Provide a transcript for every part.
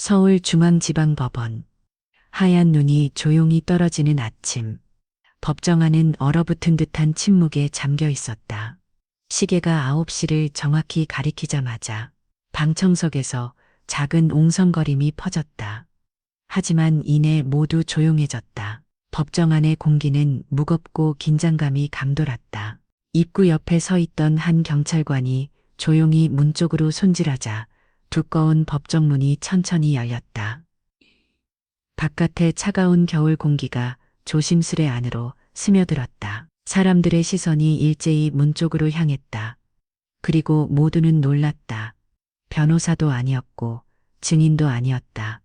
서울중앙지방법원. 하얀 눈이 조용히 떨어지는 아침. 법정 안은 얼어붙은 듯한 침묵에 잠겨 있었다. 시계가 9시를 정확히 가리키자마자 방청석에서 작은 옹성거림이 퍼졌다. 하지만 이내 모두 조용해졌다. 법정 안의 공기는 무겁고 긴장감이 감돌았다. 입구 옆에 서 있던 한 경찰관이 조용히 문 쪽으로 손질하자 두꺼운 법정 문이 천천히 열렸다. 바깥의 차가운 겨울 공기가 조심스레 안으로 스며들었다. 사람들의 시선이 일제히 문 쪽으로 향했다. 그리고 모두는 놀랐다. 변호사도 아니었고 증인도 아니었다.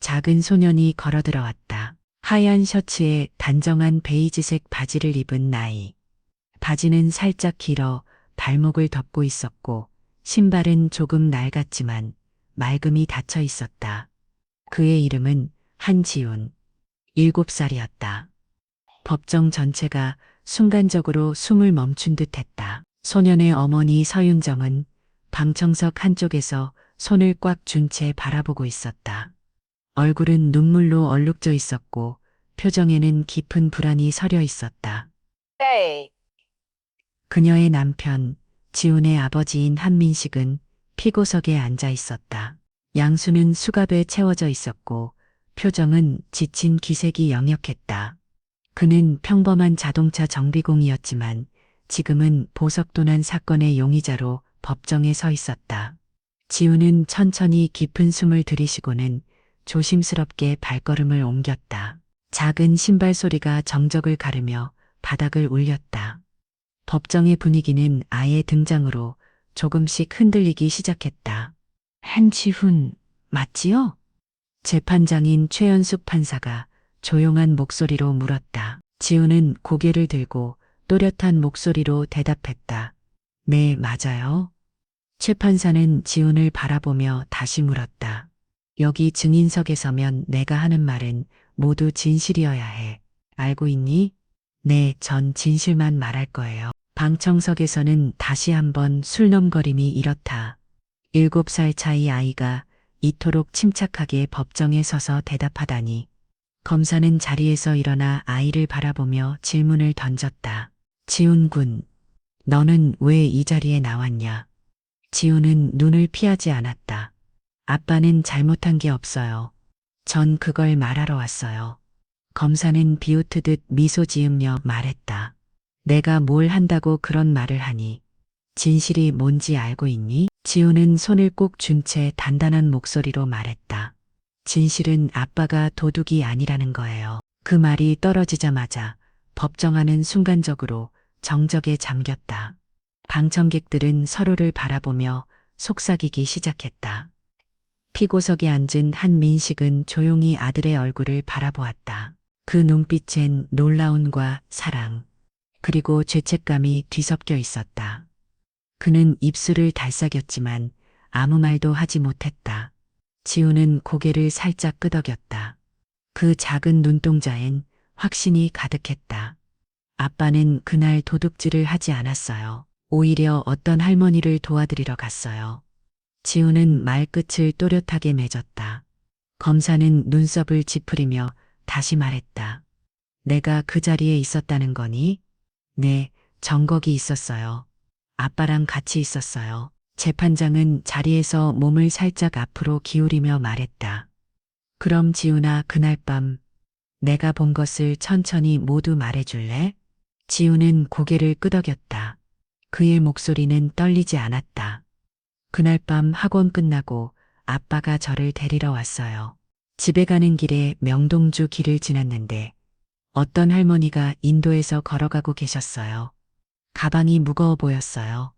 작은 소년이 걸어 들어왔다. 하얀 셔츠에 단정한 베이지색 바지를 입은 나이. 바지는 살짝 길어 발목을 덮고 있었고 신발은 조금 낡았지만 맑음이 닫혀 있었다. 그의 이름은 한지훈. 7살이었다. 법정 전체가 순간적으로 숨을 멈춘 듯 했다. 소년의 어머니 서윤정은 방청석 한쪽에서 손을 꽉 쥔 채 바라보고 있었다. 얼굴은 눈물로 얼룩져 있었고 표정에는 깊은 불안이 서려 있었다. 그녀의 남편, 지훈의 아버지인 한민식은 피고석에 앉아 있었다. 양수는 수갑에 채워져 있었고 표정은 지친 기색이 역력했다. 그는 평범한 자동차 정비공이었지만 지금은 보석도난 사건의 용의자로 법정에 서 있었다. 지훈은 천천히 깊은 숨을 들이쉬고는 조심스럽게 발걸음을 옮겼다. 작은 신발 소리가 정적을 가르며 바닥을 울렸다. 법정의 분위기는 아이의 등장으로 조금씩 흔들리기 시작했다. 한지훈, 맞지요? 재판장인 최연숙 판사가 조용한 목소리로 물었다. 지훈은 고개를 들고 또렷한 목소리로 대답했다. 네, 맞아요. 최 판사는 지훈을 바라보며 다시 물었다. 여기 증인석에 서면 내가 하는 말은 모두 진실이어야 해. 알고 있니? 네, 전 진실만 말할 거예요. 방청석에서는 다시 한번 술넘거림이 일었다. 7살 차이 아이가 이토록 침착하게 법정에 서서 대답하다니. 검사는 자리에서 일어나 아이를 바라보며 질문을 던졌다. 지훈 군, 너는 왜 이 자리에 나왔냐? 지훈은 눈을 피하지 않았다. 아빠는 잘못한 게 없어요. 전 그걸 말하러 왔어요. 검사는 비웃듯 미소 지으며 말했다. 내가 뭘 한다고 그런 말을 하니? 진실이 뭔지 알고 있니? 지훈은 손을 꼭 쥔 채 단단한 목소리로 말했다. 진실은 아빠가 도둑이 아니라는 거예요. 그 말이 떨어지자마자 법정 안은 순간적으로 정적에 잠겼다. 방청객들은 서로를 바라보며 속삭이기 시작했다. 피고석에 앉은 한민식은 조용히 아들의 얼굴을 바라보았다. 그 눈빛엔 놀라움과 사랑, 그리고 죄책감이 뒤섞여 있었다. 그는 입술을 달싹였지만 아무 말도 하지 못했다. 지훈은 고개를 살짝 끄덕였다. 그 작은 눈동자엔 확신이 가득했다. 아빠는 그날 도둑질을 하지 않았어요. 오히려 어떤 할머니를 도와드리러 갔어요. 지훈은 말끝을 또렷하게 맺었다. 검사는 눈썹을 찌푸리며 다시 말했다. 내가 그 자리에 있었다는 거니? 네, 정곡이 있었어요. 아빠랑 같이 있었어요. 재판장은 자리에서 몸을 살짝 앞으로 기울이며 말했다. 그럼 지훈아, 그날 밤 내가 본 것을 천천히 모두 말해줄래? 지훈은 고개를 끄덕였다. 그의 목소리는 떨리지 않았다. 그날 밤 학원 끝나고 아빠가 저를 데리러 왔어요. 집에 가는 길에 명동주 길을 지났는데 어떤 할머니가 인도에서 걸어가고 계셨어요. 가방이 무거워 보였어요.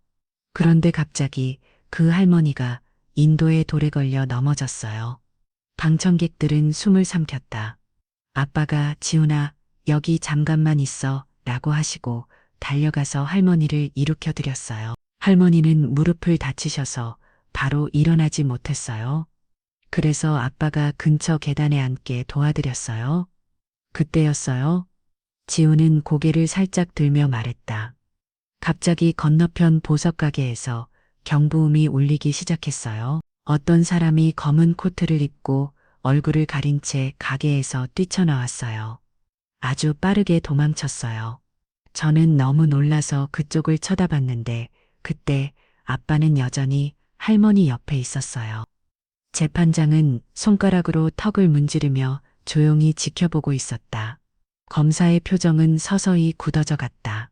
그런데 갑자기 그 할머니가 인도의 돌에 걸려 넘어졌어요. 방청객들은 숨을 삼켰다. 아빠가 지훈아, 여기 잠깐만 있어 라고 하시고 달려가서 할머니를 일으켜 드렸어요. 할머니는 무릎을 다치셔서 바로 일어나지 못했어요. 그래서 아빠가 근처 계단에 앉게 도와드렸어요. 그때였어요. 지훈은 고개를 살짝 들며 말했다. 갑자기 건너편 보석 가게에서 경부음이 울리기 시작했어요. 어떤 사람이 검은 코트를 입고 얼굴을 가린 채 가게에서 뛰쳐나왔어요. 아주 빠르게 도망쳤어요. 저는 너무 놀라서 그쪽을 쳐다봤는데 그때 아빠는 여전히 할머니 옆에 있었어요. 재판장은 손가락으로 턱을 문지르며 조용히 지켜보고 있었다. 검사의 표정은 서서히 굳어져 갔다.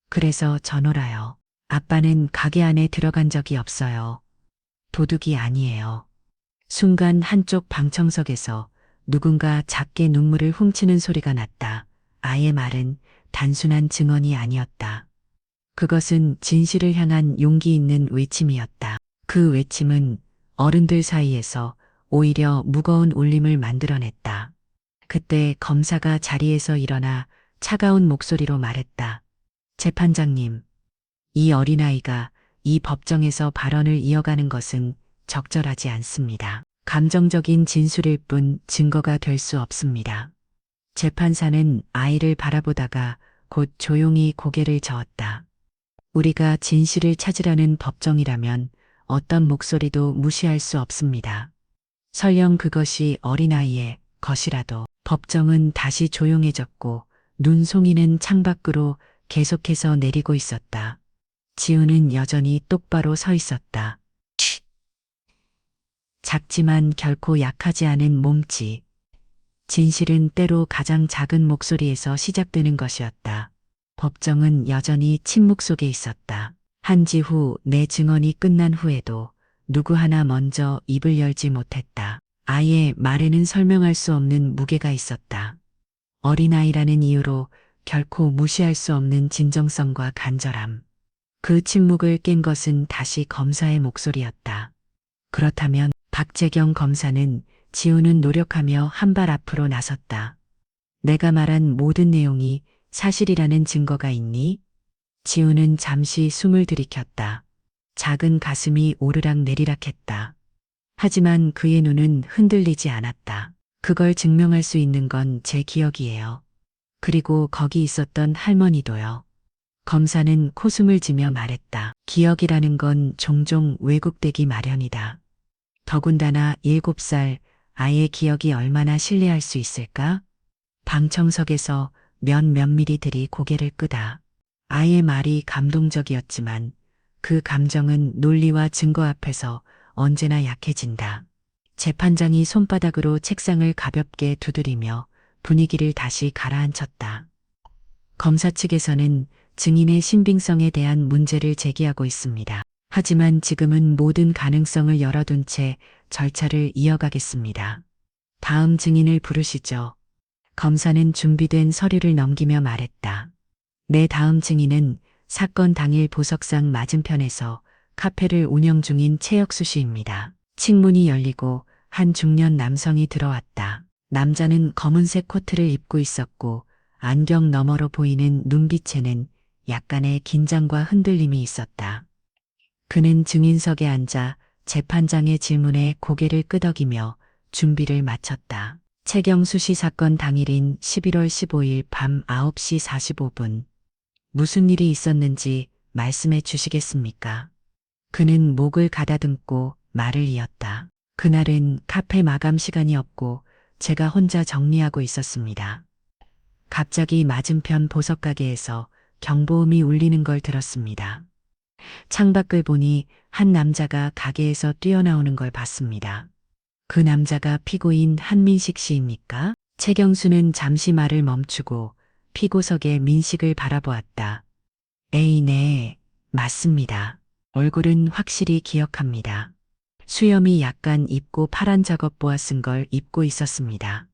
그래서 저노라요. 아빠는 가게 안에 들어간 적이 없어요. 도둑이 아니에요. 순간 한쪽 방청석에서 누군가 작게 눈물을 훔치는 소리가 났다. 아이의 말은 단순한 증언이 아니었다. 그것은 진실을 향한 용기 있는 외침이었다. 그 외침은 어른들 사이에서 오히려 무거운 울림을 만들어냈다. 그때 검사가 자리에서 일어나 차가운 목소리로 말했다. 재판장님, 이 어린아이가 이 법정에서 발언을 이어가는 것은 적절하지 않습니다. 감정적인 진술일 뿐 증거가 될 수 없습니다. 재판사는 아이를 바라보다가 곧 조용히 고개를 저었다. 우리가 진실을 찾으려는 법정이라면 어떤 목소리도 무시할 수 없습니다. 설령 그것이 어린아이의 것이라도. 법정은 다시 조용해졌고 눈송이는 창밖으로 계속해서 내리고 있었다. 지우는 여전히 똑바로 서 있었다. 작지만 결코 약하지 않은 몸짓. 진실은 때로 가장 작은 목소리에서 시작되는 것이었다. 법정은 여전히 침묵 속에 있었다. 한지 후 내 증언이 끝난 후에도 누구 하나 먼저 입을 열지 못했다. 아이의 말에는 설명할 수 없는 무게가 있었다. 어린아이라는 이유로 결코 무시할 수 없는 진정성과 간절함. 그 침묵을 깬 것은 다시 검사의 목소리였다. 그렇다면 박재경 검사는 지우는 노력하며 한 발 앞으로 나섰다. 내가 말한 모든 내용이 사실이라는 증거가 있니? 지우는 잠시 숨을 들이켰다. 작은 가슴이 오르락 내리락 했다. 하지만 그의 눈은 흔들리지 않았다. 그걸 증명할 수 있는 건 제 기억이에요. 그리고 거기 있었던 할머니도요. 검사는 코숨을 지며 말했다. 기억이라는 건 종종 왜곡되기 마련이다. 더군다나 7살 아이의 기억이 얼마나 신뢰할 수 있을까? 방청석에서 몇몇미리들이 고개를 끄다. 아이의 말이 감동적이었지만 그 감정은 논리와 증거 앞에서 언제나 약해진다. 재판장이 손바닥으로 책상을 가볍게 두드리며 분위기를 다시 가라앉혔다. 검사 측에서는 증인의 신빙성에 대한 문제를 제기하고 있습니다. 하지만 지금은 모든 가능성을 열어둔 채 절차를 이어가겠습니다. 다음 증인을 부르시죠. 검사는 준비된 서류를 넘기며 말했다. 내 다음 증인은 사건 당일 보석상 맞은편에서 카페를 운영 중인 최혁수 씨입니다. 칙문이 열리고 한 중년 남성이 들어왔다. 남자는 검은색 코트를 입고 있었고 안경 너머로 보이는 눈빛에는 약간의 긴장과 흔들림이 있었다. 그는 증인석에 앉아 재판장의 질문에 고개를 끄덕이며 준비를 마쳤다. 최경수 씨 사건 당일인 11월 15일 밤 9시 45분. 무슨 일이 있었는지 말씀해 주시겠습니까? 그는 목을 가다듬고 말을 이었다. 그날은 카페 마감 시간이었고 제가 혼자 정리하고 있었습니다. 갑자기 맞은편 보석가게에서 경보음이 울리는 걸 들었습니다. 창밖을 보니 한 남자가 가게에서 뛰어나오는 걸 봤습니다. 그 남자가 피고인 한민식 씨입니까? 최경수는 잠시 말을 멈추고 피고석의 민식을 바라보았다. 에이, 네, 맞습니다. 얼굴은 확실히 기억합니다. 수염이 약간 입고 파란 작업보아 쓴 걸 입고 있었습니다.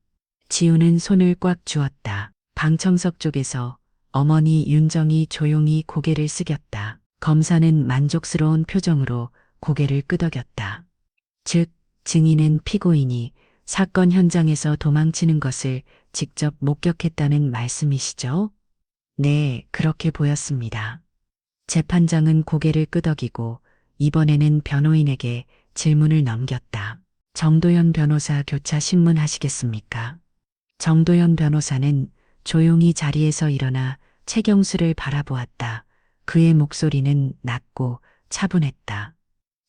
지우는 손을 꽉 쥐었다. 방청석 쪽에서 어머니 윤정이 조용히 고개를 숙였다. 검사는 만족스러운 표정으로 고개를 끄덕였다. 즉, 증인은 피고인이 사건 현장에서 도망치는 것을 직접 목격했다는 말씀이시죠? 네, 그렇게 보였습니다. 재판장은 고개를 끄덕이고 이번에는 변호인에게 질문을 넘겼다. 정도현 변호사 교차 신문하시겠습니까? 정도현 변호사는 조용히 자리에서 일어나 최경수를 바라보았다. 그의 목소리는 낮고 차분했다.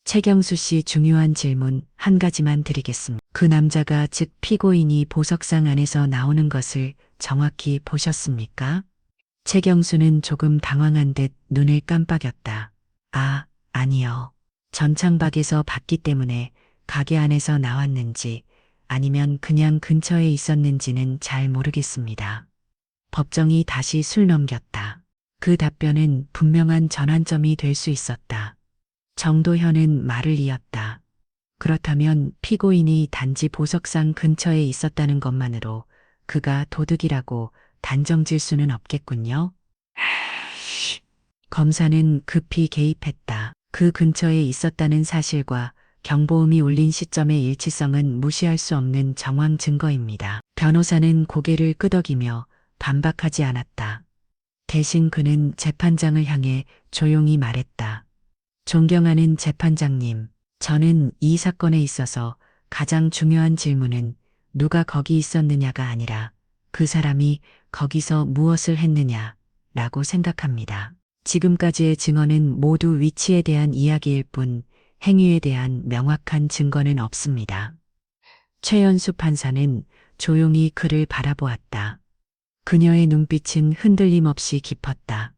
최경수 씨 중요한 질문 한 가지만 드리겠습니다. 그 남자가 즉 피고인이 보석상 안에서 나오는 것을 정확히 보셨습니까? 최경수는 조금 당황한 듯 눈을 깜빡였다. 아, 아니요. 전창박에서 봤기 때문에 가게 안에서 나왔는지 아니면 그냥 근처에 있었는지는 잘 모르겠습니다. 법정이 다시 술 넘겼다. 그 답변은 분명한 전환점이 될 수 있었다. 정도현은 말을 이었다. 그렇다면 피고인이 단지 보석상 근처에 있었다는 것만으로 그가 도둑이라고 단정질 수는 없겠군요. 검사는 급히 개입했다. 그 근처에 있었다는 사실과 경보음이 울린 시점의 일치성은 무시할 수 없는 정황 증거입니다. 변호사는 고개를 끄덕이며 반박하지 않았다. 대신 그는 재판장을 향해 조용히 말했다. 존경하는 재판장님, 저는 이 사건에 있어서 가장 중요한 질문은 누가 거기 있었느냐가 아니라 그 사람이 거기서 무엇을 했느냐라고 생각합니다. 지금까지의 증언은 모두 위치에 대한 이야기일 뿐 행위에 대한 명확한 증거는 없습니다. 최연수 판사는 조용히 그를 바라보았다. 그녀의 눈빛은 흔들림 없이 깊었다.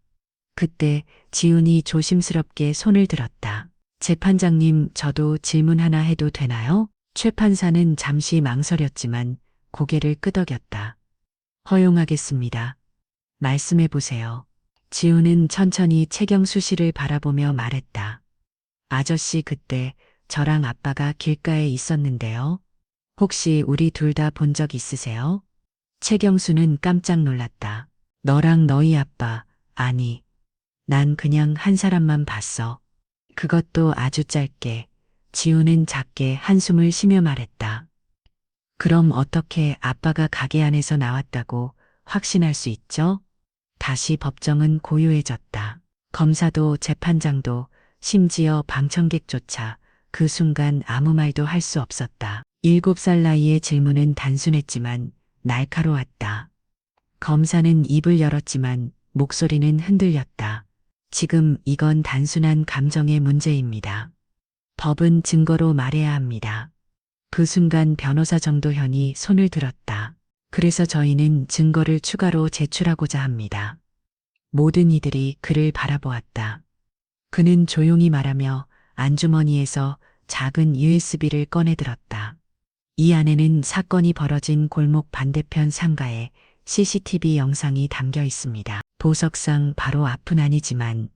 그때 지훈이 조심스럽게 손을 들었다. 재판장님, 저도 질문 하나 해도 되나요? 최 판사는 잠시 망설였지만 고개를 끄덕였다. 허용하겠습니다. 말씀해 보세요. 지훈은 천천히 최경수 씨를 바라보며 말했다. 아저씨, 그때 저랑 아빠가 길가에 있었는데요. 혹시 우리 둘 다 본 적 있으세요? 최경수는 깜짝 놀랐다. 너랑 너희 아빠, 아니, 난 그냥 한 사람만 봤어. 그것도 아주 짧게. 지우는 작게 한숨을 쉬며 말했다. 그럼 어떻게 아빠가 가게 안에서 나왔다고 확신할 수 있죠? 다시 법정은 고요해졌다. 검사도 재판장도 심지어 방청객조차 그 순간 아무 말도 할 수 없었다. 7살 나이의 질문은 단순했지만 날카로웠다. 검사는 입을 열었지만 목소리는 흔들렸다. 지금 이건 단순한 감정의 문제입니다. 법은 증거로 말해야 합니다. 그 순간 변호사 정도현이 손을 들었다. 그래서 저희는 증거를 추가로 제출하고자 합니다. 모든 이들이 그를 바라보았다. 그는 조용히 말하며 안주머니에서 작은 USB를 꺼내 들었다. 이 안에는 사건이 벌어진 골목 반대편 상가에 CCTV 영상이 담겨 있습니다. 보석상 바로 앞은 아니지만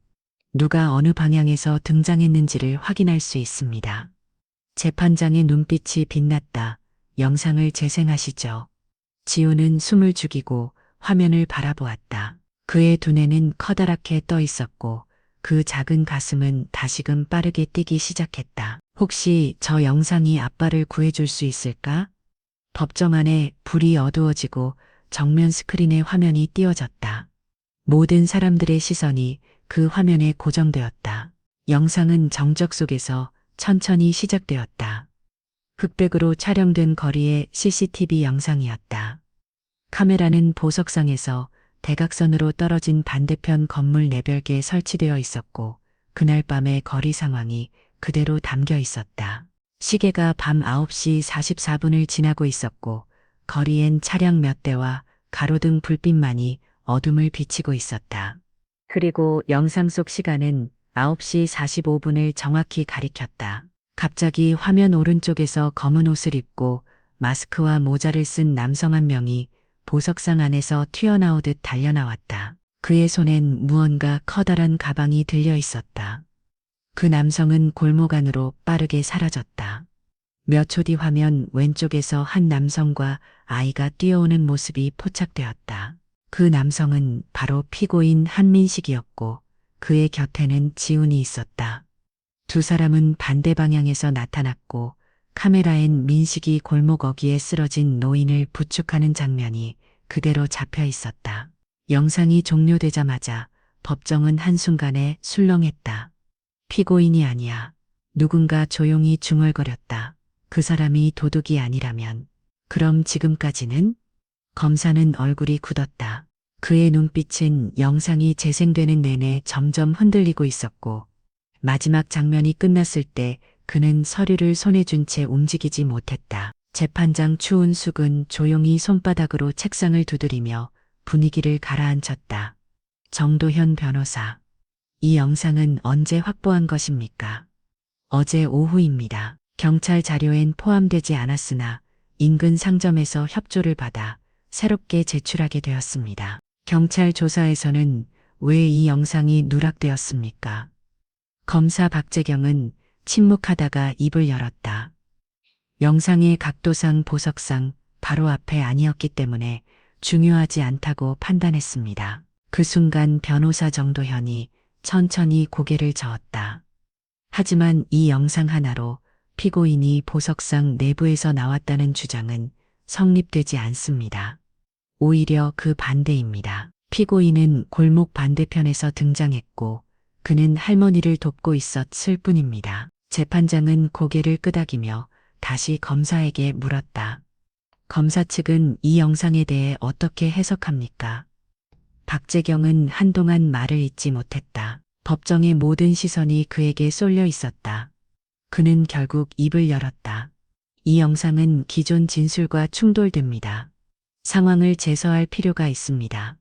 누가 어느 방향에서 등장했는지를 확인할 수 있습니다. 재판장의 눈빛이 빛났다. 영상을 재생하시죠. 지우는 숨을 죽이고 화면을 바라보았다. 그의 두뇌는 커다랗게 떠 있었고 그 작은 가슴은 다시금 빠르게 뛰기 시작했다. 혹시 저 영상이 아빠를 구해줄 수 있을까? 법정 안에 불이 어두워지고 정면 스크린의 화면이 띄워졌다. 모든 사람들의 시선이 그 화면에 고정되었다. 영상은 정적 속에서 천천히 시작되었다. 흑백으로 촬영된 거리의 CCTV 영상이었다. 카메라는 보석상에서 대각선으로 떨어진 반대편 건물 내벽에 설치되어 있었고 그날 밤의 거리 상황이 그대로 담겨 있었다. 시계가 밤 9시 44분을 지나고 있었고 거리엔 차량 몇 대와 가로등 불빛만이 어둠을 비치고 있었다. 그리고 영상 속 시간은 9시 45분을 정확히 가리켰다. 갑자기 화면 오른쪽에서 검은 옷을 입고 마스크와 모자를 쓴 남성 한 명이 보석상 안에서 튀어나오듯 달려나왔다. 그의 손엔 무언가 커다란 가방이 들려 있었다. 그 남성은 골목 안으로 빠르게 사라졌다. 몇 초 뒤 화면 왼쪽에서 한 남성과 아이가 뛰어오는 모습이 포착되었다. 그 남성은 바로 피고인 한민식이었고 그의 곁에는 지훈이 있었다. 두 사람은 반대 방향에서 나타났고 카메라엔 민식이 골목 어귀에 쓰러진 노인을 부축하는 장면이 그대로 잡혀 있었다. 영상이 종료되자마자 법정은 한순간에 술렁했다. 피고인이 아니야. 누군가 조용히 중얼거렸다. 그 사람이 도둑이 아니라면 그럼 지금까지는? 검사는 얼굴이 굳었다. 그의 눈빛은 영상이 재생되는 내내 점점 흔들리고 있었고 마지막 장면이 끝났을 때 그는 서류를 손에 쥔 채 움직이지 못했다. 재판장 추은숙은 조용히 손바닥으로 책상을 두드리며 분위기를 가라앉혔다. 정도현 변호사, 이 영상은 언제 확보한 것입니까? 어제 오후입니다. 경찰 자료엔 포함되지 않았으나 인근 상점에서 협조를 받아 새롭게 제출하게 되었습니다. 경찰 조사에서는 왜 이 영상이 누락되었습니까? 검사 박재경은 침묵하다가 입을 열었다. 영상의 각도상 보석상 바로 앞에 아니었기 때문에 중요하지 않다고 판단했습니다. 그 순간 변호사 정도현이 천천히 고개를 저었다. 하지만 이 영상 하나로 피고인이 보석상 내부에서 나왔다는 주장은 성립되지 않습니다. 오히려 그 반대입니다. 피고인은 골목 반대편에서 등장했고 그는 할머니를 돕고 있었을 뿐입니다. 재판장은 고개를 끄덕이며 다시 검사에게 물었다. 검사 측은 이 영상에 대해 어떻게 해석합니까? 박재경은 한동안 말을 잇지 못했다. 법정의 모든 시선이 그에게 쏠려 있었다. 그는 결국 입을 열었다. 이 영상은 기존 진술과 충돌됩니다. 상황을 재서할 필요가 있습니다.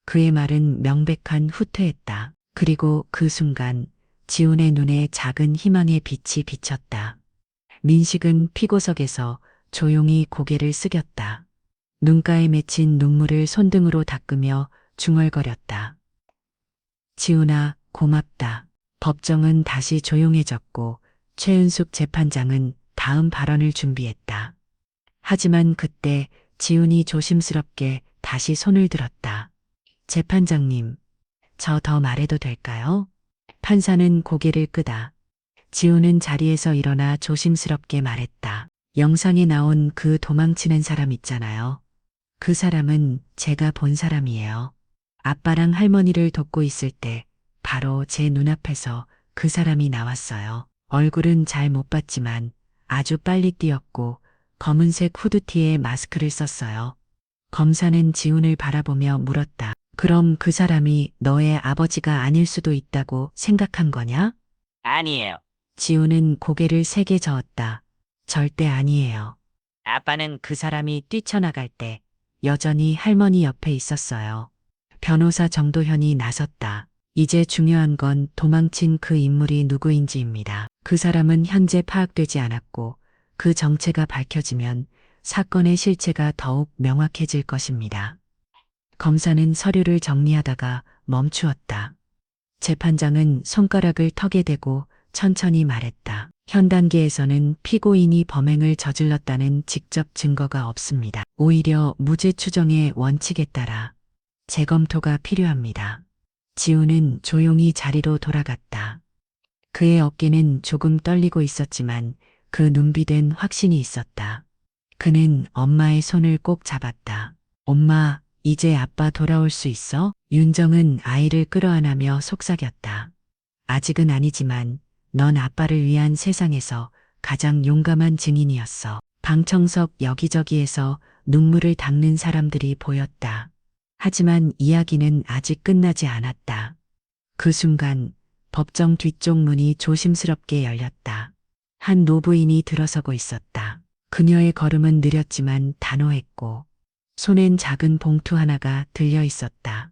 그의 말은 명백한 후퇴했다. 그리고 그 순간 지훈의 눈에 작은 희망의 빛이 비쳤다. 민식은 피고석에서 조용히 고개를 숙였다. 눈가에 맺힌 눈물을 손등으로 닦으며 중얼거렸다. 지훈아, 고맙다. 법정은 다시 조용해졌고 최은숙 재판장은 다음 발언을 준비했다. 하지만 그때 지훈이 조심스럽게 다시 손을 들었다. 재판장님, 저 더 말해도 될까요? 판사는 고개를 끄다. 지훈은 자리에서 일어나 조심스럽게 말했다. 영상에 나온 그 도망치는 사람 있잖아요. 그 사람은 제가 본 사람이에요. 아빠랑 할머니를 돕고 있을 때 바로 제 눈앞에서 그 사람이 나왔어요. 얼굴은 잘 못 봤지만 아주 빨리 뛰었고 검은색 후드티에 마스크를 썼어요. 검사는 지훈을 바라보며 물었다. 그럼 그 사람이 너의 아버지가 아닐 수도 있다고 생각한 거냐? 아니에요. 지훈은 고개를 세게 저었다. 절대 아니에요. 아빠는 그 사람이 뛰쳐나갈 때 여전히 할머니 옆에 있었어요. 변호사 정도현이 나섰다. 이제 중요한 건 도망친 그 인물이 누구인지입니다. 그 사람은 현재 파악되지 않았고 그 정체가 밝혀지면 사건의 실체가 더욱 명확해질 것입니다. 검사는 서류를 정리하다가 멈추었다. 재판장은 손가락을 턱에 대고 천천히 말했다. 현 단계에서는 피고인이 범행을 저질렀다는 직접 증거가 없습니다. 오히려 무죄 추정의 원칙에 따라 재검토가 필요합니다. 지훈은 조용히 자리로 돌아갔다. 그의 어깨는 조금 떨리고 있었지만 그 눈빛엔 확신이 있었다. 그는 엄마의 손을 꼭 잡았다. 엄마, 이제 아빠 돌아올 수 있어? 윤정은 아이를 끌어안으며 속삭였다. 아직은 아니지만 넌 아빠를 위한 세상에서 가장 용감한 증인이었어. 방청석 여기저기에서 눈물을 닦는 사람들이 보였다. 하지만 이야기는 아직 끝나지 않았다. 그 순간 법정 뒤쪽 문이 조심스럽게 열렸다. 한 노부인이 들어서고 있었다. 그녀의 걸음은 느렸지만 단호했고 손엔 작은 봉투 하나가 들려 있었다.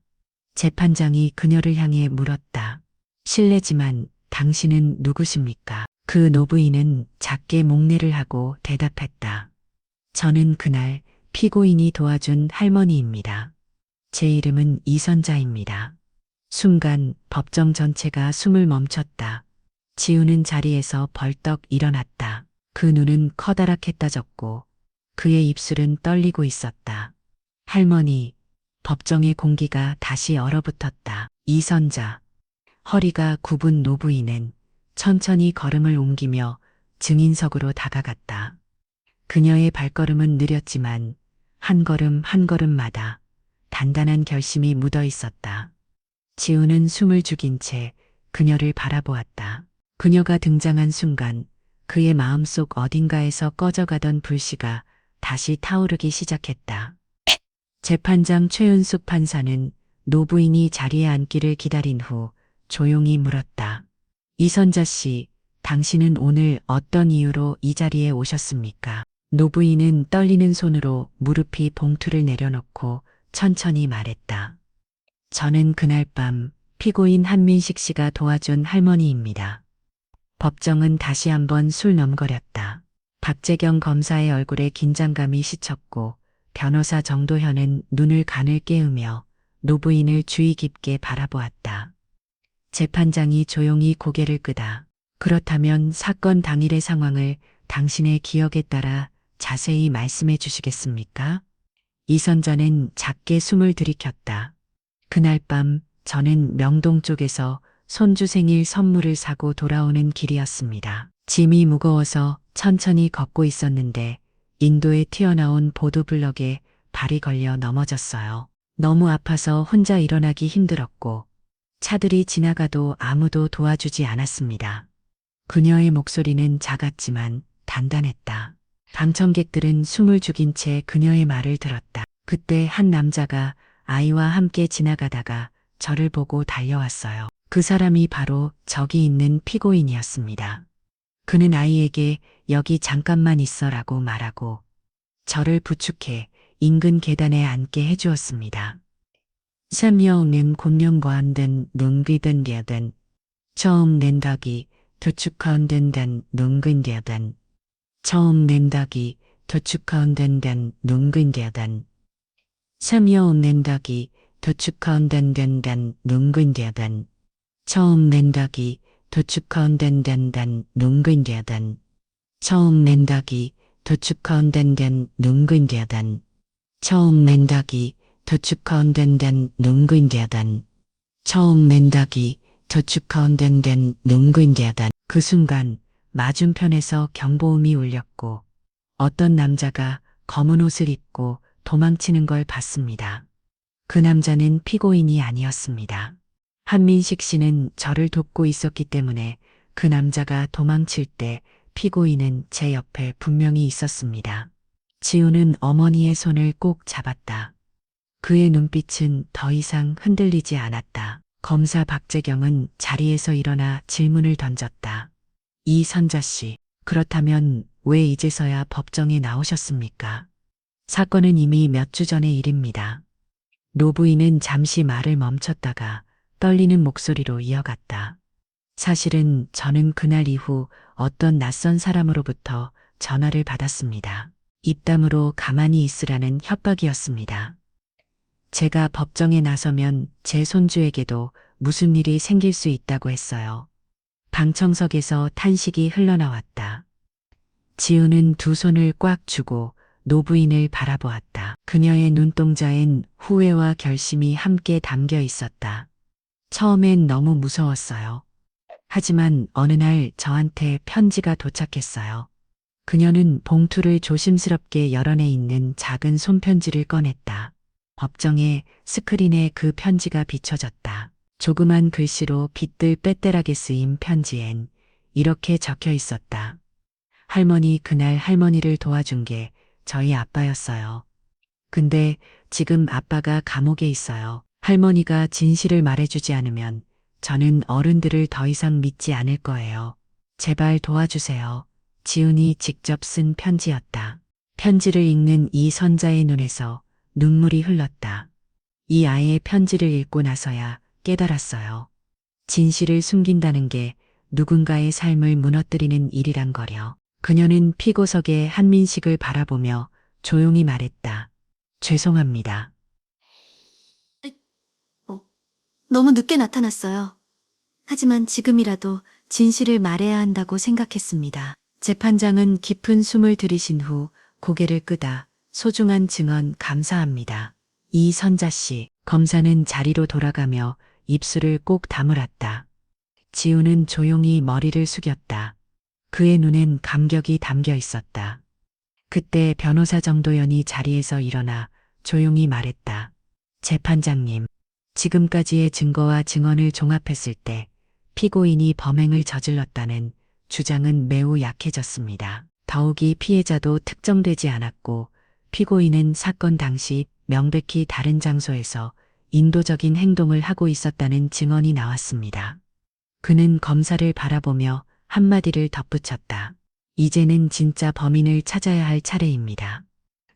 재판장이 그녀를 향해 물었다. 실례지만 당신은 누구십니까? 그 노부인은 작게 목례를 하고 대답했다. 저는 그날 피고인이 도와준 할머니입니다. 제 이름은 이선자입니다. 순간 법정 전체가 숨을 멈췄다. 지훈은 자리에서 벌떡 일어났다. 그 눈은 커다랗게 따졌고 그의 입술은 떨리고 있었다. 할머니, 법정의 공기가 다시 얼어붙었다. 이선자, 허리가 굽은 노부인은 천천히 걸음을 옮기며 증인석으로 다가갔다. 그녀의 발걸음은 느렸지만 한 걸음 한 걸음마다 단단한 결심이 묻어 있었다. 지훈은 숨을 죽인 채 그녀를 바라보았다. 그녀가 등장한 순간 그의 마음속 어딘가에서 꺼져가던 불씨가 다시 타오르기 시작했다. 재판장 최은숙 판사는 노부인이 자리에 앉기를 기다린 후 조용히 물었다. 이선자 씨, 당신은 오늘 어떤 이유로 이 자리에 오셨습니까? 노부인은 떨리는 손으로 무릎이 봉투를 내려놓고 천천히 말했다. 저는 그날 밤 피고인 한민식 씨가 도와준 할머니입니다. 법정은 다시 한번 술넘거렸다. 박재경 검사의 얼굴에 긴장감이 스쳤고 변호사 정도현은 눈을 가늘 깨우며 노부인을 주의 깊게 바라보았다. 재판장이 조용히 고개를 끄다. 그렇다면 사건 당일의 상황을 당신의 기억에 따라 자세히 말씀해 주시겠습니까? 이선자는 작게 숨을 들이켰다. 그날 밤 저는 명동 쪽에서 손주 생일 선물을 사고 돌아오는 길이었습니다. 짐이 무거워서 천천히 걷고 있었는데 인도에 튀어나온 보도블럭에 발이 걸려 넘어졌어요. 너무 아파서 혼자 일어나기 힘들었고 차들이 지나가도 아무도 도와주지 않았습니다. 그녀의 목소리는 작았지만 단단했다. 방청객들은 숨을 죽인 채 그녀의 말을 들었다. 그때 한 남자가 아이와 함께 지나가다가 저를 보고 달려왔어요. 그 사람이 바로 저기 있는 피고인이었습니다. 그는 아이에게 여기 잠깐만 있어라고 말하고 저를 부축해 인근 계단에 앉게 해주었습니다. 삼여는 곤명과한된 눈귀든 려든 처음 낸다기 도축하운된된 눈근려든 처음 낸다기 도축하운된된 눈근려든 삼여 낸다기 도축하운된된 눈근려든 처음 낸다기 도축하운된된 눈근려든 처음 낸다기 도축하운된된 눈근려든 처음 낸다기 도축하운된된 눈근려든 처음 낸다기 도축하운된된 눈근려든 그 순간 맞은편에서 경보음이 울렸고 어떤 남자가 검은 옷을 입고 도망치는 걸 봤습니다. 그 남자는 피고인이 아니었습니다. 한민식 씨는 저를 돕고 있었기 때문에 그 남자가 도망칠 때 피고인은 제 옆에 분명히 있었습니다. 지우는 어머니의 손을 꼭 잡았다. 그의 눈빛은 더 이상 흔들리지 않았다. 검사 박재경은 자리에서 일어나 질문을 던졌다. 이선자 씨, 그렇다면 왜 이제서야 법정에 나오셨습니까? 사건은 이미 몇 주 전의 일입니다. 노부인은 잠시 말을 멈췄다가 떨리는 목소리로 이어갔다. 사실은 저는 그날 이후 어떤 낯선 사람으로부터 전화를 받았습니다. 입담으로 가만히 있으라는 협박이었습니다. 제가 법정에 나서면 제 손주에게도 무슨 일이 생길 수 있다고 했어요. 방청석에서 탄식이 흘러나왔다. 지우는 두 손을 꽉 쥐고 노부인을 바라보았다. 그녀의 눈동자엔 후회와 결심이 함께 담겨 있었다. 처음엔 너무 무서웠어요. 하지만 어느 날 저한테 편지가 도착했어요. 그녀는 봉투를 조심스럽게 열어내 있는 작은 손편지를 꺼냈다. 법정의 스크린에 그 편지가 비춰졌다. 조그만 글씨로 빗들 빼떼라게 쓰인 편지엔 이렇게 적혀 있었다. 할머니, 그날 할머니를 도와준 게 저희 아빠였어요. 근데 지금 아빠가 감옥에 있어요. 할머니가 진실을 말해주지 않으면 저는 어른들을 더 이상 믿지 않을 거예요. 제발 도와주세요. 지훈이 직접 쓴 편지였다. 편지를 읽는 이 선자의 눈에서 눈물이 흘렀다. 이 아이의 편지를 읽고 나서야 깨달았어요. 진실을 숨긴다는 게 누군가의 삶을 무너뜨리는 일이란 거려. 그녀는 피고석의 한민식을 바라보며 조용히 말했다. 죄송합니다. 너무 늦게 나타났어요. 하지만 지금이라도 진실을 말해야 한다고 생각했습니다. 재판장은 깊은 숨을 들이신 후 고개를 끄다 소중한 증언 감사합니다. 이선자 씨, 검사는 자리로 돌아가며 입술을 꼭 다물었다. 지우는 조용히 머리를 숙였다. 그의 눈엔 감격이 담겨 있었다. 그때 변호사 정도연이 자리에서 일어나 조용히 말했다. 재판장님, 지금까지의 증거와 증언을 종합했을 때 피고인이 범행을 저질렀다는 주장은 매우 약해졌습니다. 더욱이 피해자도 특정되지 않았고 피고인은 사건 당시 명백히 다른 장소에서 인도적인 행동을 하고 있었다는 증언이 나왔습니다. 그는 검사를 바라보며 한마디를 덧붙였다. 이제는 진짜 범인을 찾아야 할 차례입니다.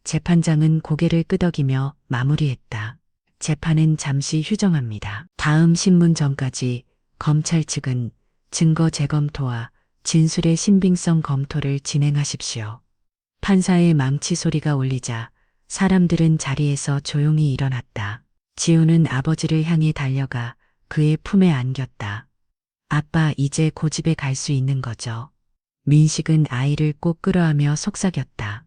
재판장은 고개를 끄덕이며 마무리했다. 재판은 잠시 휴정합니다. 다음 신문 전까지 검찰 측은 증거 재검토와 진술의 신빙성 검토를 진행하십시오. 판사의 망치 소리가 울리자 사람들은 자리에서 조용히 일어났다. 지우는 아버지를 향해 달려가 그의 품에 안겼다. 아빠, 이제 고집에 갈 수 있는 거죠. 민식은 아이를 꼭 끌어안으며 속삭였다.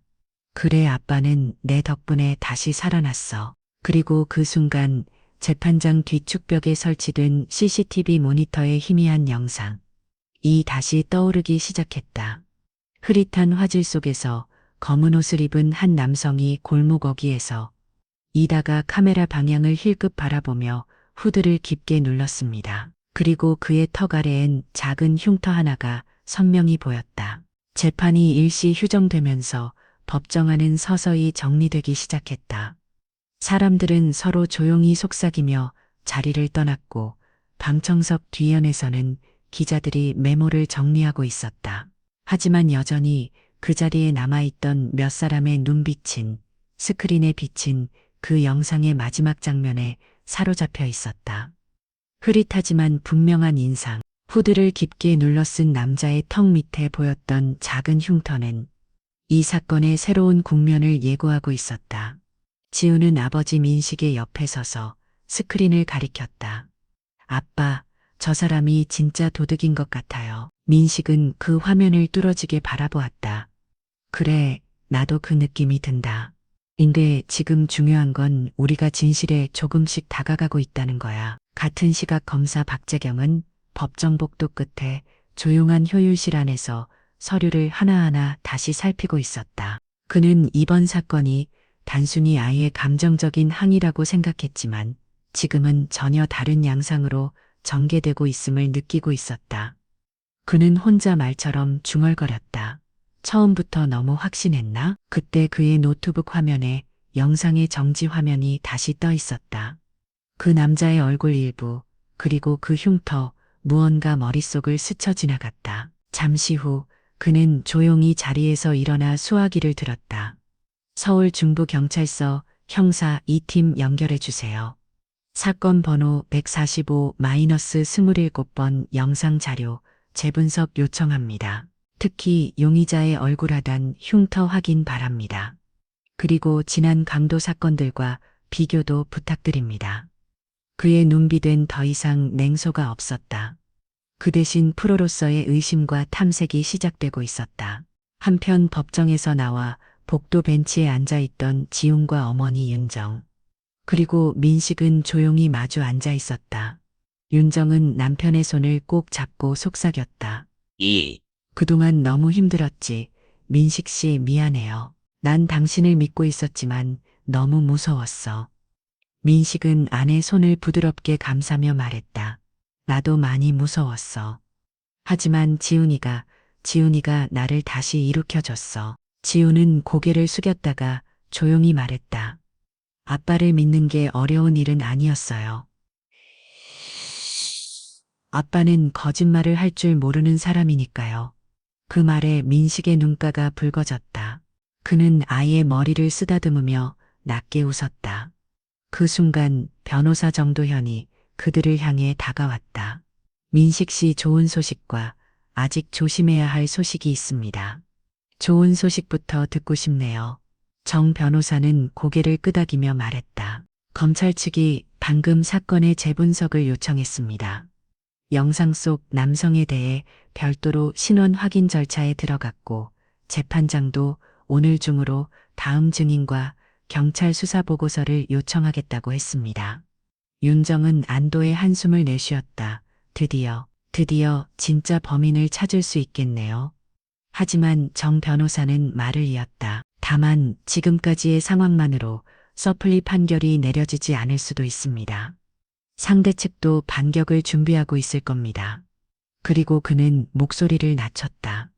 그래, 아빠는 내 덕분에 다시 살아났어. 그리고 그 순간 재판장 뒤축벽에 설치된 CCTV 모니터의 희미한 영상. 이 다시 떠오르기 시작했다. 흐릿한 화질 속에서 검은 옷을 입은 한 남성이 골목 어귀에서 이다가 카메라 방향을 힐끗 바라보며 후드를 깊게 눌렀습니다. 그리고 그의 턱 아래엔 작은 흉터 하나가 선명히 보였다. 재판이 일시 휴정되면서 법정안은 서서히 정리되기 시작했다. 사람들은 서로 조용히 속삭이며 자리를 떠났고 방청석 뒤편에서는 기자들이 메모를 정리하고 있었다. 하지만 여전히 그 자리에 남아있던 몇 사람의 눈빛은 스크린에 비친 그 영상의 마지막 장면에 사로잡혀 있었다. 흐릿하지만 분명한 인상, 후드를 깊게 눌러쓴 남자의 턱 밑에 보였던 작은 흉터는 이 사건의 새로운 국면을 예고하고 있었다. 지우는 아버지 민식의 옆에 서서 스크린을 가리켰다. 아빠, 저 사람이 진짜 도둑인 것 같아요. 민식은 그 화면을 뚫어지게 바라보았다. 그래, 나도 그 느낌이 든다. 근데 지금 중요한 건 우리가 진실에 조금씩 다가가고 있다는 거야. 같은 시각 검사 박재경은 법정 복도 끝에 조용한 효율실 안에서 서류를 하나하나 다시 살피고 있었다. 그는 이번 사건이 단순히 아이의 감정적인 항의라고 생각했지만 지금은 전혀 다른 양상으로 전개되고 있음을 느끼고 있었다. 그는 혼자 말처럼 중얼거렸다. 처음부터 너무 확신했나? 그때 그의 노트북 화면에 영상의 정지 화면이 다시 떠 있었다. 그 남자의 얼굴 일부, 그리고 그 흉터, 무언가 머릿속을 스쳐 지나갔다. 잠시 후 그는 조용히 자리에서 일어나 수화기를 들었다. 서울 중부경찰서 형사 2팀 연결해 주세요. 사건 번호 145-27번 영상 자료 재분석 요청합니다. 특히 용의자의 얼굴 하단 흉터 확인 바랍니다. 그리고 지난 강도 사건들과 비교도 부탁드립니다. 그의 눈빛엔 더 이상 냉소가 없었다. 그 대신 프로로서의 의심과 탐색이 시작되고 있었다. 한편 법정에서 나와 복도 벤치에 앉아있던 지훈과 어머니 윤정. 그리고 민식은 조용히 마주 앉아 있었다. 윤정은 남편의 손을 꼭 잡고 속삭였다. 그동안 너무 힘들었지. 민식 씨, 미안해요. 난 당신을 믿고 있었지만 너무 무서웠어. 민식은 아내 손을 부드럽게 감싸며 말했다. 나도 많이 무서웠어. 하지만 지훈이가 나를 다시 일으켜줬어. 지훈은 고개를 숙였다가 조용히 말했다. 아빠를 믿는 게 어려운 일은 아니었어요. 아빠는 거짓말을 할 줄 모르는 사람이니까요. 그 말에 민식의 눈가가 붉어졌다. 그는 아이의 머리를 쓰다듬으며 낮게 웃었다. 그 순간 변호사 정도현이 그들을 향해 다가왔다. 민식 씨, 좋은 소식과 아직 조심해야 할 소식이 있습니다. 좋은 소식부터 듣고 싶네요. 정 변호사는 고개를 끄덕이며 말했다. 검찰 측이 방금 사건의 재분석을 요청했습니다. 영상 속 남성에 대해 별도로 신원 확인 절차에 들어갔고 재판장도 오늘 중으로 다음 증인과 경찰 수사 보고서를 요청하겠다고 했습니다. 윤정은 안도의 한숨을 내쉬었다. 드디어 진짜 범인을 찾을 수 있겠네요. 하지만 정 변호사는 말을 이었다. 다만 지금까지의 상황만으로 서플리 판결이 내려지지 않을 수도 있습니다. 상대 측도 반격을 준비하고 있을 겁니다. 그리고 그는 목소리를 낮췄다.